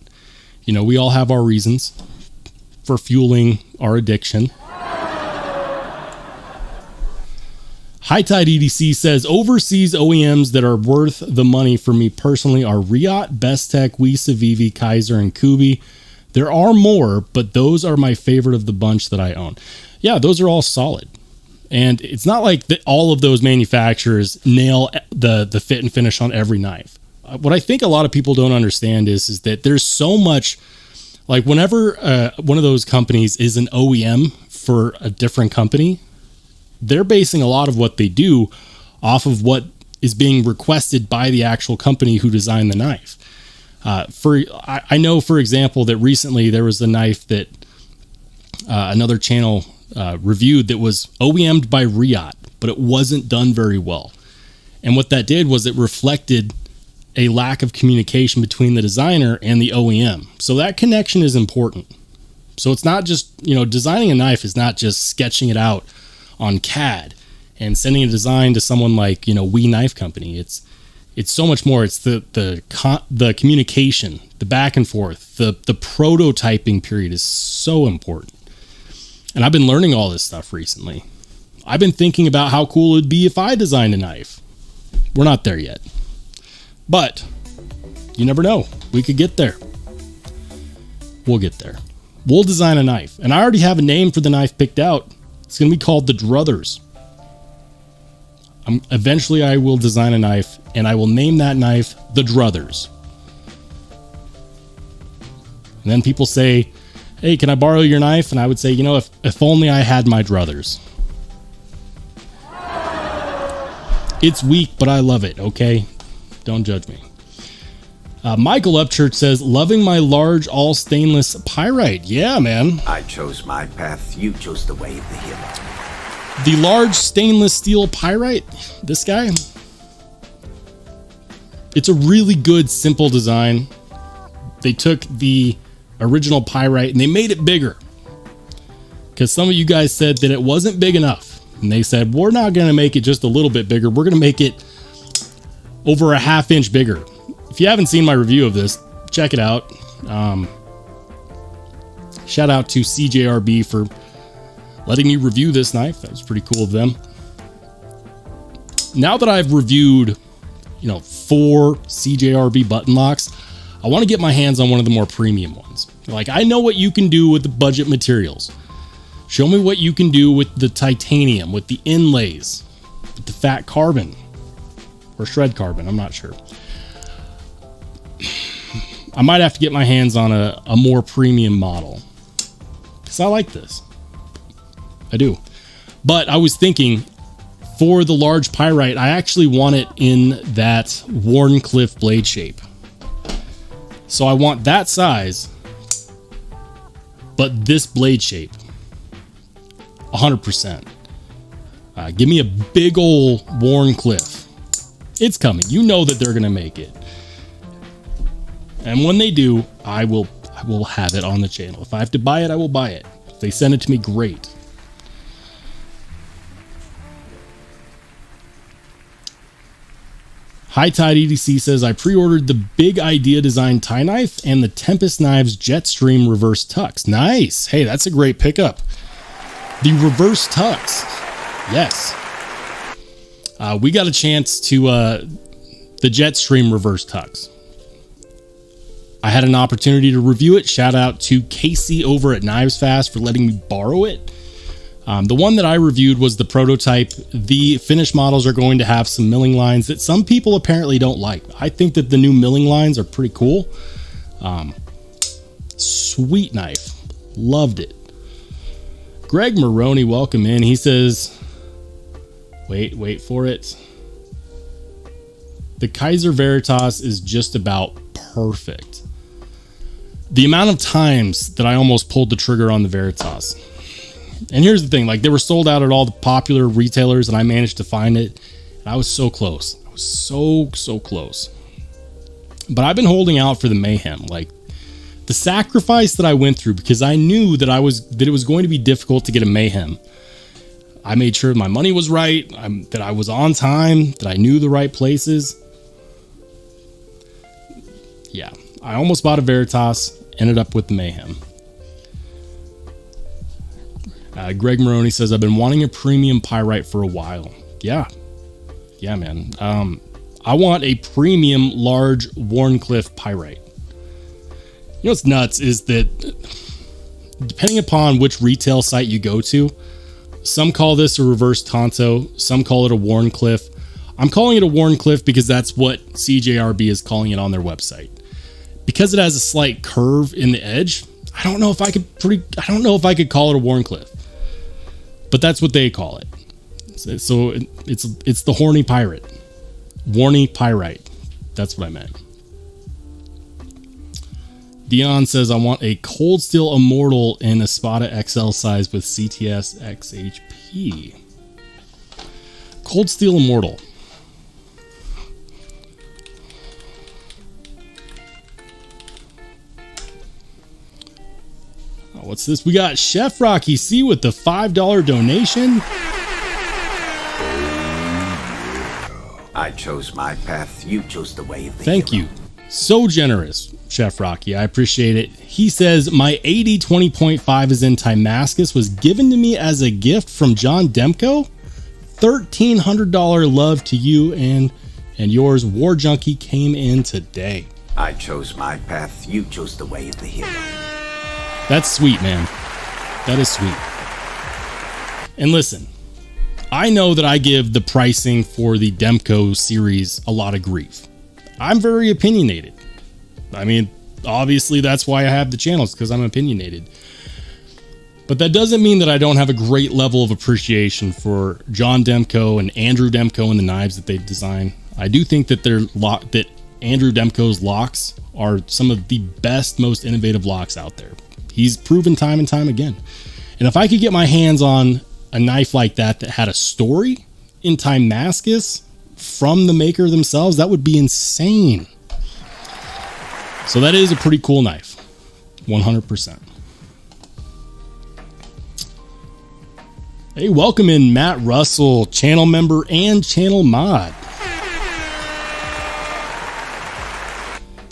Speaker 2: You know, we all have our reasons for fueling our addiction. High Tide EDC says, overseas OEMs that are worth the money for me personally are Riot, Bestech, civivi, Kaiser, and Kubi. There are more, but those are my favorite of the bunch that I own. Yeah, those are all solid. And it's not like that all of those manufacturers nail the fit and finish on every knife. What I think a lot of people don't understand is that there's so much, like whenever one of those companies is an OEM for a different company, they're basing a lot of what they do off of what is being requested by the actual company who designed the knife. I know, for example, that recently there was a knife that another channel reviewed that was OEM'd by Riot, but it wasn't done very well. And what that did was it reflected a lack of communication between the designer and the OEM. So that connection is important. So it's not just, designing a knife is not just sketching it out on CAD and sending a design to someone like, We Knife Company. It's so much more. It's the communication, the back and forth, the prototyping period is so important. And I've been learning all this stuff recently. I've been thinking about how cool it'd be if I designed a knife. We're not there yet. But you never know. We could get there. We'll get there. we'll design a knife. And I already have a name for the knife picked out. It's going to be called the Druthers. Eventually I will design a knife, and I will name that knife the Druthers. And then people say, hey, can I borrow your knife? And I would say, you know, if only I had my druthers. It's weak, but I love it, okay? Don't judge me. Michael Upchurch says, loving my large all stainless pyrite. Yeah, man.
Speaker 1: I chose my path, you chose the way of the hero.
Speaker 2: The large stainless steel pyrite, this guy. It's a really good, simple design. They took the original pyrite and they made it bigger, because some of you guys said that it wasn't big enough, and they said, we're not going to make it just a little bit bigger, we're going to make it over a ½ inch bigger. If you haven't seen my review of this, check it out. Shout out to CJRB for letting me review this knife. That was pretty cool of them. Now that I've reviewed, 4 CJRB button locks, I want to get my hands on one of the more premium ones. Like, I know what you can do with the budget materials. Show me what you can do with the titanium, with the inlays, with the fat carbon, or shred carbon, I'm not sure. I might have to get my hands on a more premium model, because I like this. I do. But I was thinking, for the large pyrite, I actually want it in that Wharncliffe blade shape. So I want that size, but this blade shape, 100%. Give me a big old Wharncliffe. It's coming. You know that they're going to make it. And when they do, I will have it on the channel. If I have to buy it, I will buy it. If they send it to me, great. High Tide EDC says, I pre-ordered the Big Idea Design tie knife and the Tempest Knives Jetstream reverse tucks. Nice. Hey, that's a great pickup. The reverse tucks. Yes. We got a chance to the Jetstream reverse tucks. I had an opportunity to review it. Shout out to Casey over at Knives Fast for letting me borrow it. The one that I reviewed was the prototype. The finished models are going to have some milling lines that some people apparently don't like. I think that the new milling lines are pretty cool. Sweet knife. Loved it. Greg Maroney, welcome in. He says, wait for it. The Kaiser Veritas is just about perfect. The amount of times that I almost pulled the trigger on the Veritas. And here's the thing, like, they were sold out at all the popular retailers, and I managed to find it. And I was so close. I was so close. But I've been holding out for the Mayhem. Like, the sacrifice that I went through, because I knew that it was going to be difficult to get a Mayhem. I made sure my money was right, that I was on time, that I knew the right places. Yeah, I almost bought a Veritas, ended up with the Mayhem. Greg Maroney says, I've been wanting a premium pyrite for a while. Yeah, man. I want a premium large Wharncliffe pyrite. You know what's nuts is that depending upon which retail site you go to, some call this a reverse Tonto, some call it a Wharncliffe. I'm calling it a Wharncliffe because that's what CJRB is calling it on their website. Because it has a slight curve in the edge, I don't know if I could call it a Wharncliffe. But that's what they call it. So it's the horny pirate. Warny pyrite. That's what I meant. Dion says, I want a Cold Steel Immortal in a Spada XL size with CTS XHP. Cold Steel Immortal. What's this? We got Chef Rocky C with the $5 donation.
Speaker 1: I chose my path, you chose the way of the
Speaker 2: Thank
Speaker 1: hero.
Speaker 2: you. So generous, Chef Rocky. I appreciate it. He says, my AD 20.5 is in Timascus, was given to me as a gift from John Demko. $1,300 love to you and yours. War Junkie came in today.
Speaker 1: I chose my path, you chose the way of the hero.
Speaker 2: That's sweet, man. That is sweet. And listen, I know that I give the pricing for the Demko series a lot of grief. I'm very opinionated. I mean, obviously that's why I have the channels, because I'm opinionated. But that doesn't mean that I don't have a great level of appreciation for John Demko and Andrew Demko and the knives that they've designed. I do think that that Andrew Demko's locks are some of the best, most innovative locks out there. He's proven time and time again. And if I could get my hands on a knife like that had a story in Timascus from the maker themselves, that would be insane. So that is a pretty cool knife. 100%. Hey, welcome in Matt Russell, channel member and channel mod.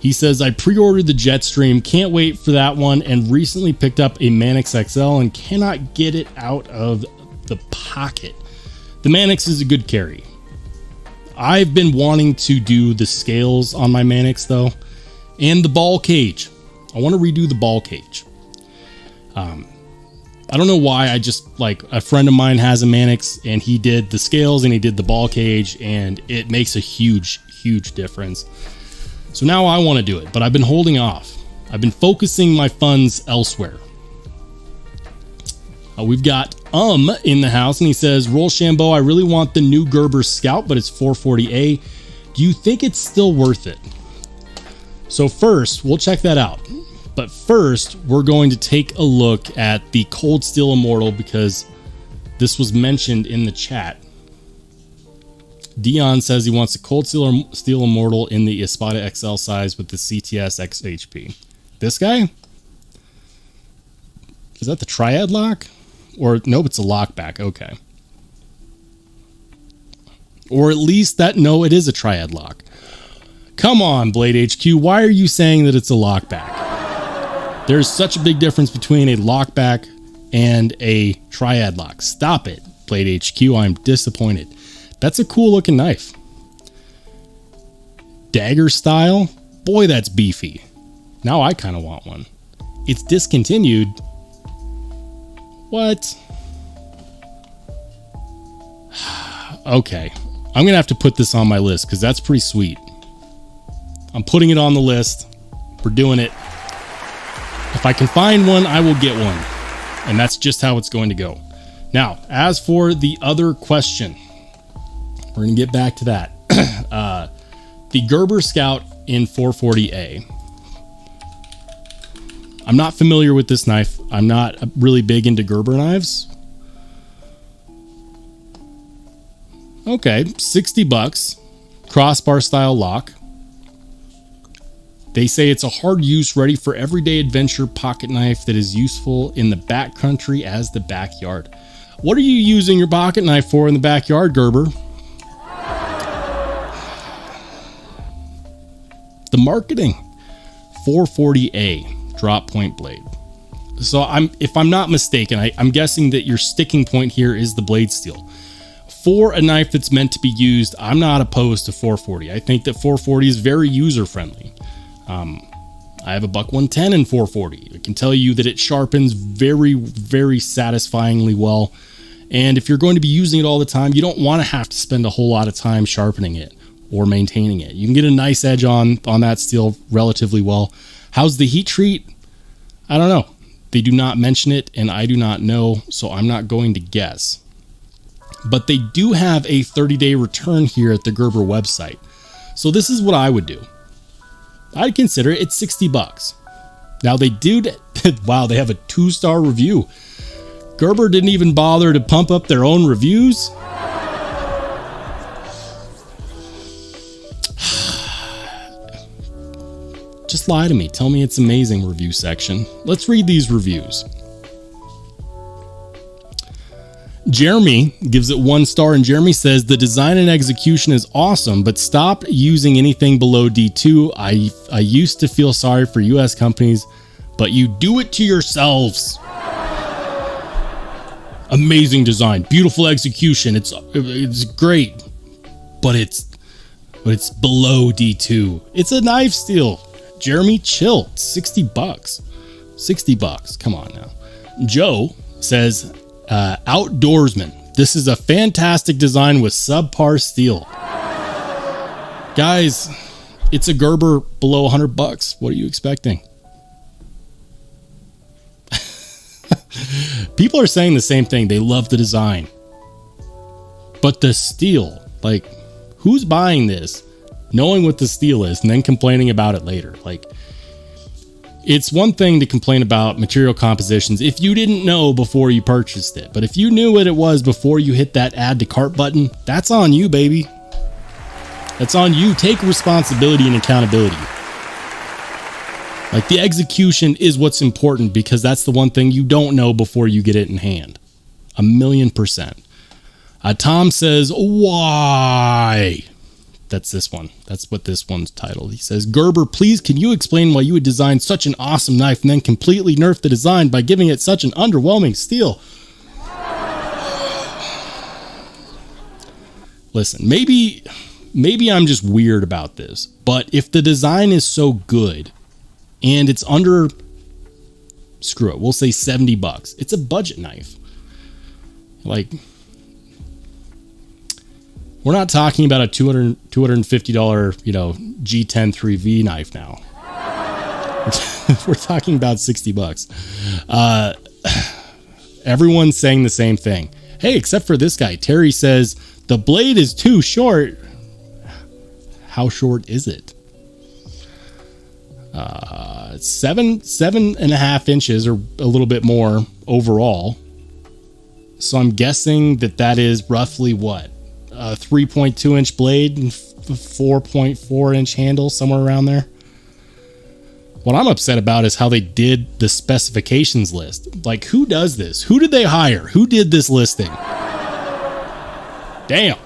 Speaker 2: He says, I pre-ordered the Jetstream, can't wait for that one, and recently picked up a Manix XL and cannot get it out of the pocket. The Manix is a good carry. I've been wanting to do the scales on my Manix though, and the ball cage. I want to redo the ball cage. I don't know why. I just, like, a friend of mine has a Manix and he did the scales and he did the ball cage, and it makes a huge, huge difference. So now I want to do it, but I've been holding off. I've been focusing my funds elsewhere. We've got in the house, and he says, Rollshambo, I really want the new Gerber Scout, but it's 440A. Do you think it's still worth it? So first, we'll check that out. But first, we're going to take a look at the Cold Steel Immortal, because this was mentioned in the chat. Dion says he wants a Cold Steel Immortal in the Espada XL size with the CTS XHP. This guy? Is that the Triad lock? Or, nope, it's a lockback. Okay. Or at least that, no, it is a Triad lock. Come on, Blade HQ. Why are you saying that it's a lockback? There's such a big difference between a lockback and a Triad lock. Stop it, Blade HQ. I'm disappointed. That's a cool looking knife. Dagger style? Boy, that's beefy. Now I kind of want one. It's discontinued. What? Okay. I'm going to have to put this on my list because that's pretty sweet. I'm putting it on the list. We're doing it. If I can find one, I will get one. And that's just how it's going to go. Now, as for the other question, we're going to get back to that. The Gerber Scout in 440A. I'm not familiar with this knife. I'm not really big into Gerber knives. Okay, 60 bucks. Crossbar style lock. They say it's a hard use, ready for everyday adventure pocket knife that is useful in the backcountry as the backyard. What are you using your pocket knife for in the backyard, Gerber? The marketing. 440A drop point blade. So if I'm not mistaken, I'm guessing that your sticking point here is the blade steel. For a knife that's meant to be used, I'm not opposed to 440. I think that 440 is very user friendly. I have a buck 110 in 440. I can tell you that it sharpens very, very satisfyingly well. And if you're going to be using it all the time, you don't want to have to spend a whole lot of time sharpening it or maintaining it. You can get a nice edge on that steel relatively well. How's the heat treat? I don't know. They do not mention it, and I do not know, so I'm not going to guess. But they do have a 30-day return here at the Gerber website. So this is what I would do. I'd consider it. It's 60 bucks. Now they do, wow, they have a 2-star review. Gerber didn't even bother to pump up their own reviews. Just lie to me. Tell me it's amazing, review section. Let's read these reviews. Jeremy gives it 1 star, and Jeremy says the design and execution is awesome, but stop using anything below D2. I used to feel sorry for US companies, but you do it to yourselves. Amazing design, beautiful execution. It's great, but it's below D2. It's a knife steel. Jeremy, chill. 60 bucks. 60 bucks. Come on now. Joe says, outdoorsman. This is a fantastic design with subpar steel. Guys, it's a Gerber below 100 bucks. What are you expecting? People are saying the same thing. They love the design. But the steel, like, who's buying this knowing what the steel is and then complaining about it later? Like, it's one thing to complain about material compositions if you didn't know before you purchased it. But if you knew what it was before you hit that add to cart button, that's on you, baby. That's on you. Take responsibility and accountability. Like, the execution is what's important, because that's the one thing you don't know before you get it in hand. 1,000,000%. Tom says, why? That's this one. That's what this one's titled. He says, Gerber, please, can you explain why you would design such an awesome knife and then completely nerf the design by giving it such an underwhelming steel? Listen, maybe I'm just weird about this, but if the design is so good and it's under, screw it, we'll say 70 bucks. It's a budget knife. Like, we're not talking about a $250, G10 3V knife now. We're talking about 60 bucks. Everyone's saying the same thing. Hey, except for this guy. Terry says, the blade is too short. How short is it? 7.5 inches, or a little bit more overall. So I'm guessing that is roughly what? A 3.2 inch blade and 4.4 inch handle, somewhere around there. What I'm upset about is how they did the specifications list. Like, who does this? Who did they hire? Who did this listing? Damn.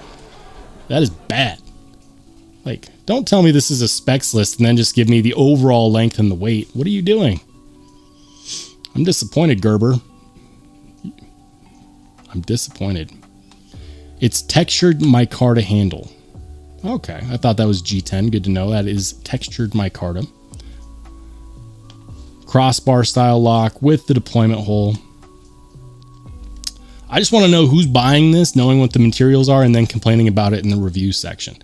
Speaker 2: That is bad. Like, don't tell me this is a specs list and then just give me the overall length and the weight. What are you doing? I'm disappointed, Gerber. I'm disappointed. It's textured micarta handle. Okay, I thought that was G10. Good to know. That is textured micarta. Crossbar style lock with the deployment hole. I just want to know who's buying this, knowing what the materials are, and then complaining about it in the review section.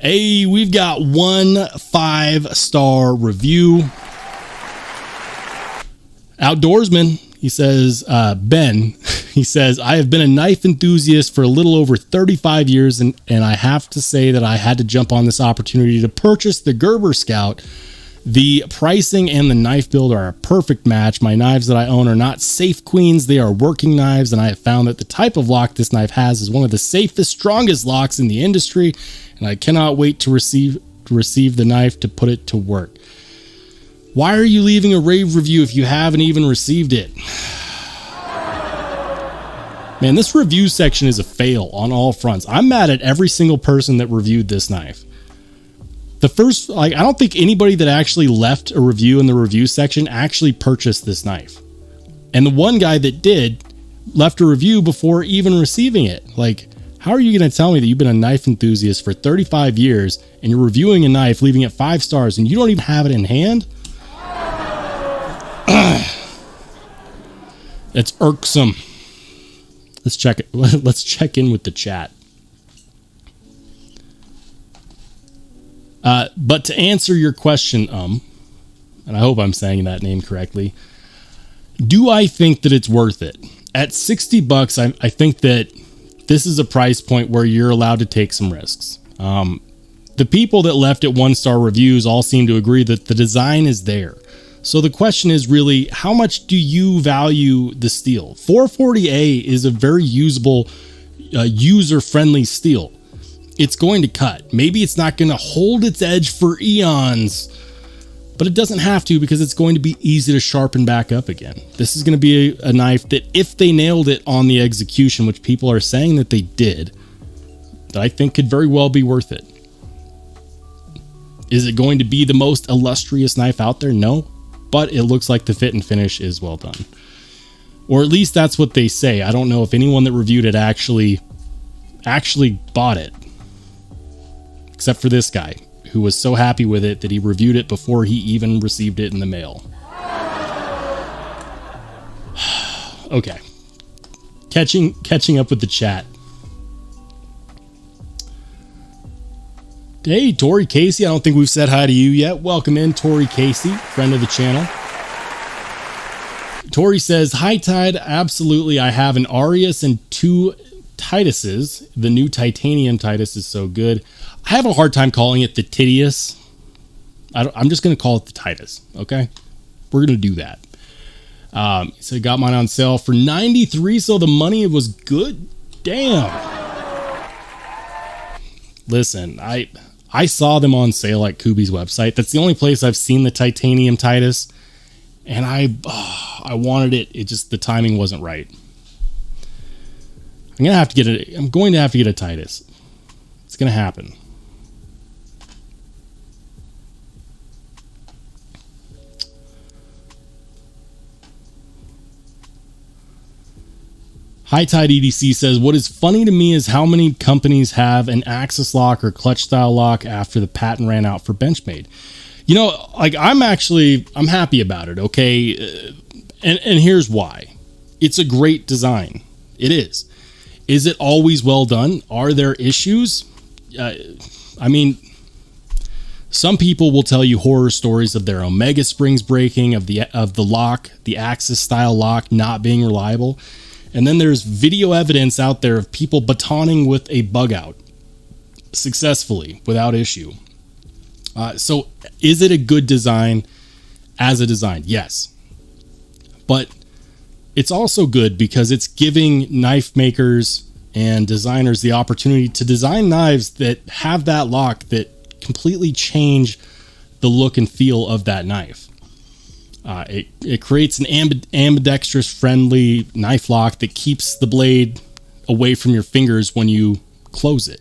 Speaker 2: Hey, we've got 1 5-star review. Outdoorsman, he says, Ben, he says, I have been a knife enthusiast for a little over 35 years, and I have to say that I had to jump on this opportunity to purchase the Gerber Scout. The pricing and the knife build are a perfect match. My knives that I own are not safe queens. They are working knives, and I have found that the type of lock this knife has is one of the safest, strongest locks in the industry, and I cannot wait to receive the knife to put it to work. Why are you leaving a rave review if you haven't even received it? Man, this review section is a fail on all fronts. I'm mad at every single person that reviewed this knife. The first, I don't think anybody that actually left a review in the review section actually purchased this knife. And the one guy that did left a review before even receiving it. Like, how are you going to tell me that you've been a knife enthusiast for 35 years and you're reviewing a knife, leaving it 5 stars, and you don't even have it in hand? It's irksome. Let's check it. Let's check in with the chat. But to answer your question, and I hope I'm saying that name correctly, do I think that it's worth it? At 60 bucks, I think that this is a price point where you're allowed to take some risks. The people that left it 1-star reviews all seem to agree that the design is there. So the question is really, how much do you value the steel? 440A is a very usable, user-friendly steel. It's going to cut. Maybe it's not going to hold its edge for eons, but it doesn't have to, because it's going to be easy to sharpen back up again. This is going to be a knife that, if they nailed it on the execution, which people are saying that they did, that I think could very well be worth it. Is it going to be the most illustrious knife out there? No, but it looks like the fit and finish is well done. Or at least that's what they say. I don't know if anyone that reviewed it actually bought it. Except for this guy, who was so happy with it that he reviewed it before he even received it in the mail. Okay. Catching up with the chat. Hey, Tori Casey. I don't think we've said hi to you yet. Welcome in, Tori Casey, friend of the channel. Tori says, "Hi, Tide. Absolutely. I have an Arius and 2 Tituses. The new titanium Titus is so good. I have a hard time calling it the Titius. I'm just going to call it the Titus. Okay. We're going to do that. So I got mine on sale for $93. So the money was good. Damn. Listen, I saw them on sale at Kubi's website. That's the only place I've seen the titanium Titus. And I wanted it. It just, the timing wasn't right. I'm going to have to get a Titus. It's going to happen. High Tide EDC says, "What is funny to me is how many companies have an axis lock or clutch style lock after the patent ran out for benchmade." You know, like I'm happy about it. Okay. And here's why. It's a great design. It is. Is it always well done? Are there issues? I mean, some people will tell you horror stories of their Omega springs breaking, of the lock, the axis style lock not being reliable. And then there's video evidence out there of people batoning with a bug out successfully without issue. So is it a good design as a design? Yes. But it's also good because it's giving knife makers and designers the opportunity to design knives that have that lock that completely change the look and feel of that knife. It creates an ambidextrous friendly knife lock that keeps the blade away from your fingers when you close it.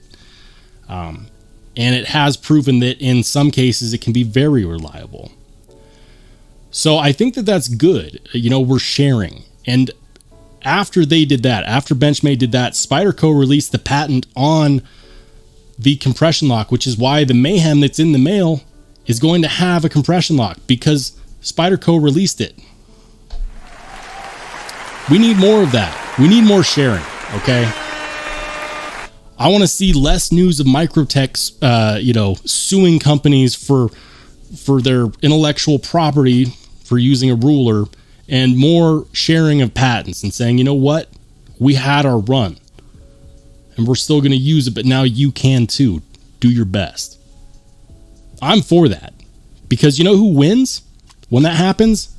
Speaker 2: And it has proven that in some cases it can be very reliable. So I think that that's good. You know, we're sharing. And after they did that, after Benchmade did that, Spyderco released the patent on the compression lock, which is why the Mayhem that's in the mail is going to have a compression lock, because Spyderco released it. We need more of that. We need more sharing, okay? I want to see less news of Microtech, suing companies for their intellectual property for using a ruler, and more sharing of patents and saying, you know what? We had our run and we're still going to use it, but now you can too. Do your best. I'm for that, because you know who wins when that happens?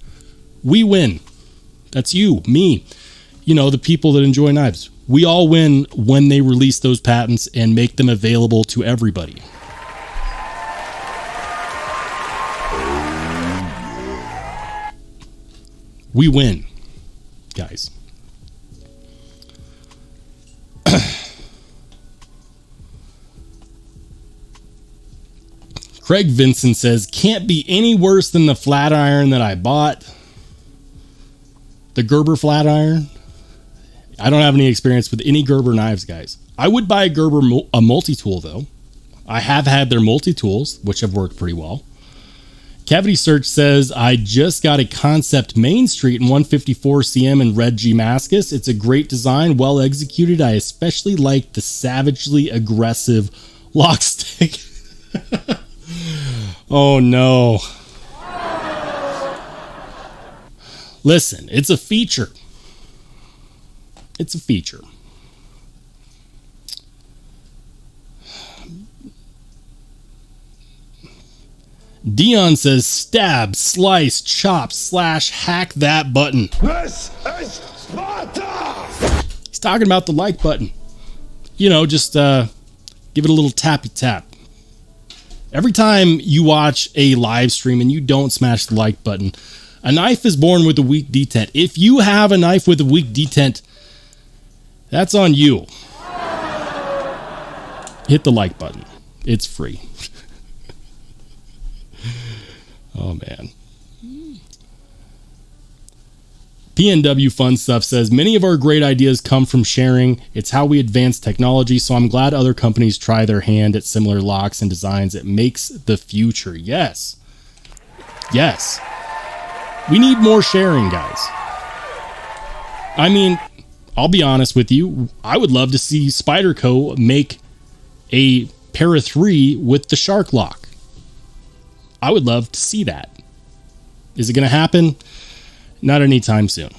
Speaker 2: We win. That's you, me, the people that enjoy knives. We all win when they release those patents and make them available to everybody. We win, guys. Craig Vincent says, "Can't be any worse than the flat iron that I bought." The Gerber flat iron. I don't have any experience with any Gerber knives, guys. I would buy a Gerber a multi-tool, though. I have had their multi-tools, which have worked pretty well. Cavity Search says, "I just got a Concept Main Street in 154 cm in red Damascus. It's a great design, well executed. I especially like the savagely aggressive lock stick." Oh no. Listen, it's a feature. It's a feature. Dion says, "Stab, slice, chop, slash, hack that button."
Speaker 3: This is Sparta!
Speaker 2: He's talking about the like button. Just give it a little tappy tap. Every time you watch a live stream and you don't smash the like button, a knife is born with a weak detent. If you have a knife with a weak detent, that's on you. Hit the like button. It's free. Oh, man. PNW Fun Stuff says, "Many of our great ideas come from sharing. It's how we advance technology, so I'm glad other companies try their hand at similar locks and designs. It makes the future." Yes. Yes. We need more sharing, guys. I mean, I'll be honest with you. I would love to see Spyderco make a Para 3 with the shark lock. I would love to see that. Is it going to happen? Not anytime soon.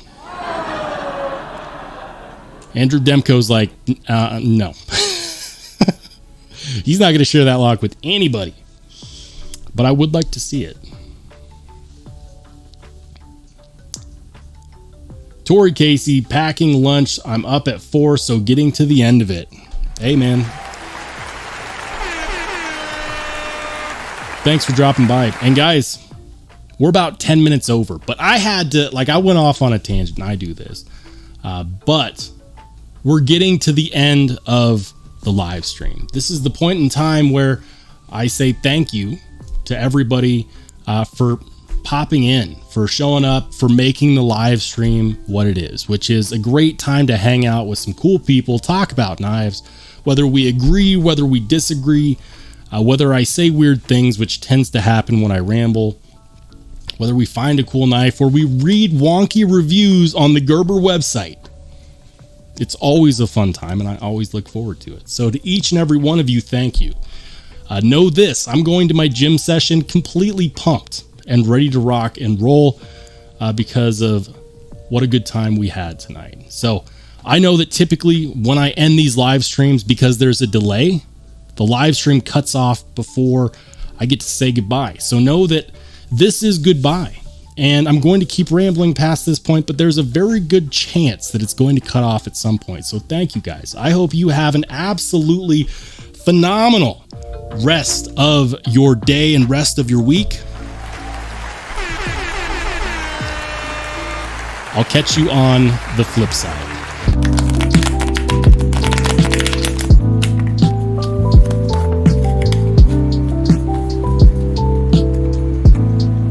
Speaker 2: Andrew Demko's like, no. He's not going to share that lock with anybody. But I would like to see it. Tori Casey, packing lunch. I'm up at 4, so getting to the end of it. Hey, man. Thanks for dropping by. And guys, we're about 10 minutes over, but I had to, like, I went off on a tangent. I do this. But we're getting to the end of the live stream. This is the point in time where I say thank you to everybody for popping in, for showing up, for making the live stream what it is, which is a great time to hang out with some cool people, talk about knives, whether we agree, whether we disagree, whether I say weird things, which tends to happen when I ramble, whether we find a cool knife, or we read wonky reviews on the Gerber website. It's always a fun time, and I always look forward to it. So to each and every one of you, thank you. Know this, I'm going to my gym session completely pumped and ready to rock and roll because of what a good time we had tonight. So I know that typically when I end these live streams, because there's a delay, the live stream cuts off before I get to say goodbye. So know that this is goodbye. And I'm going to keep rambling past this point, but there's a very good chance that it's going to cut off at some point. So thank you guys. I hope you have an absolutely phenomenal rest of your day and rest of your week. I'll catch you on the flip side.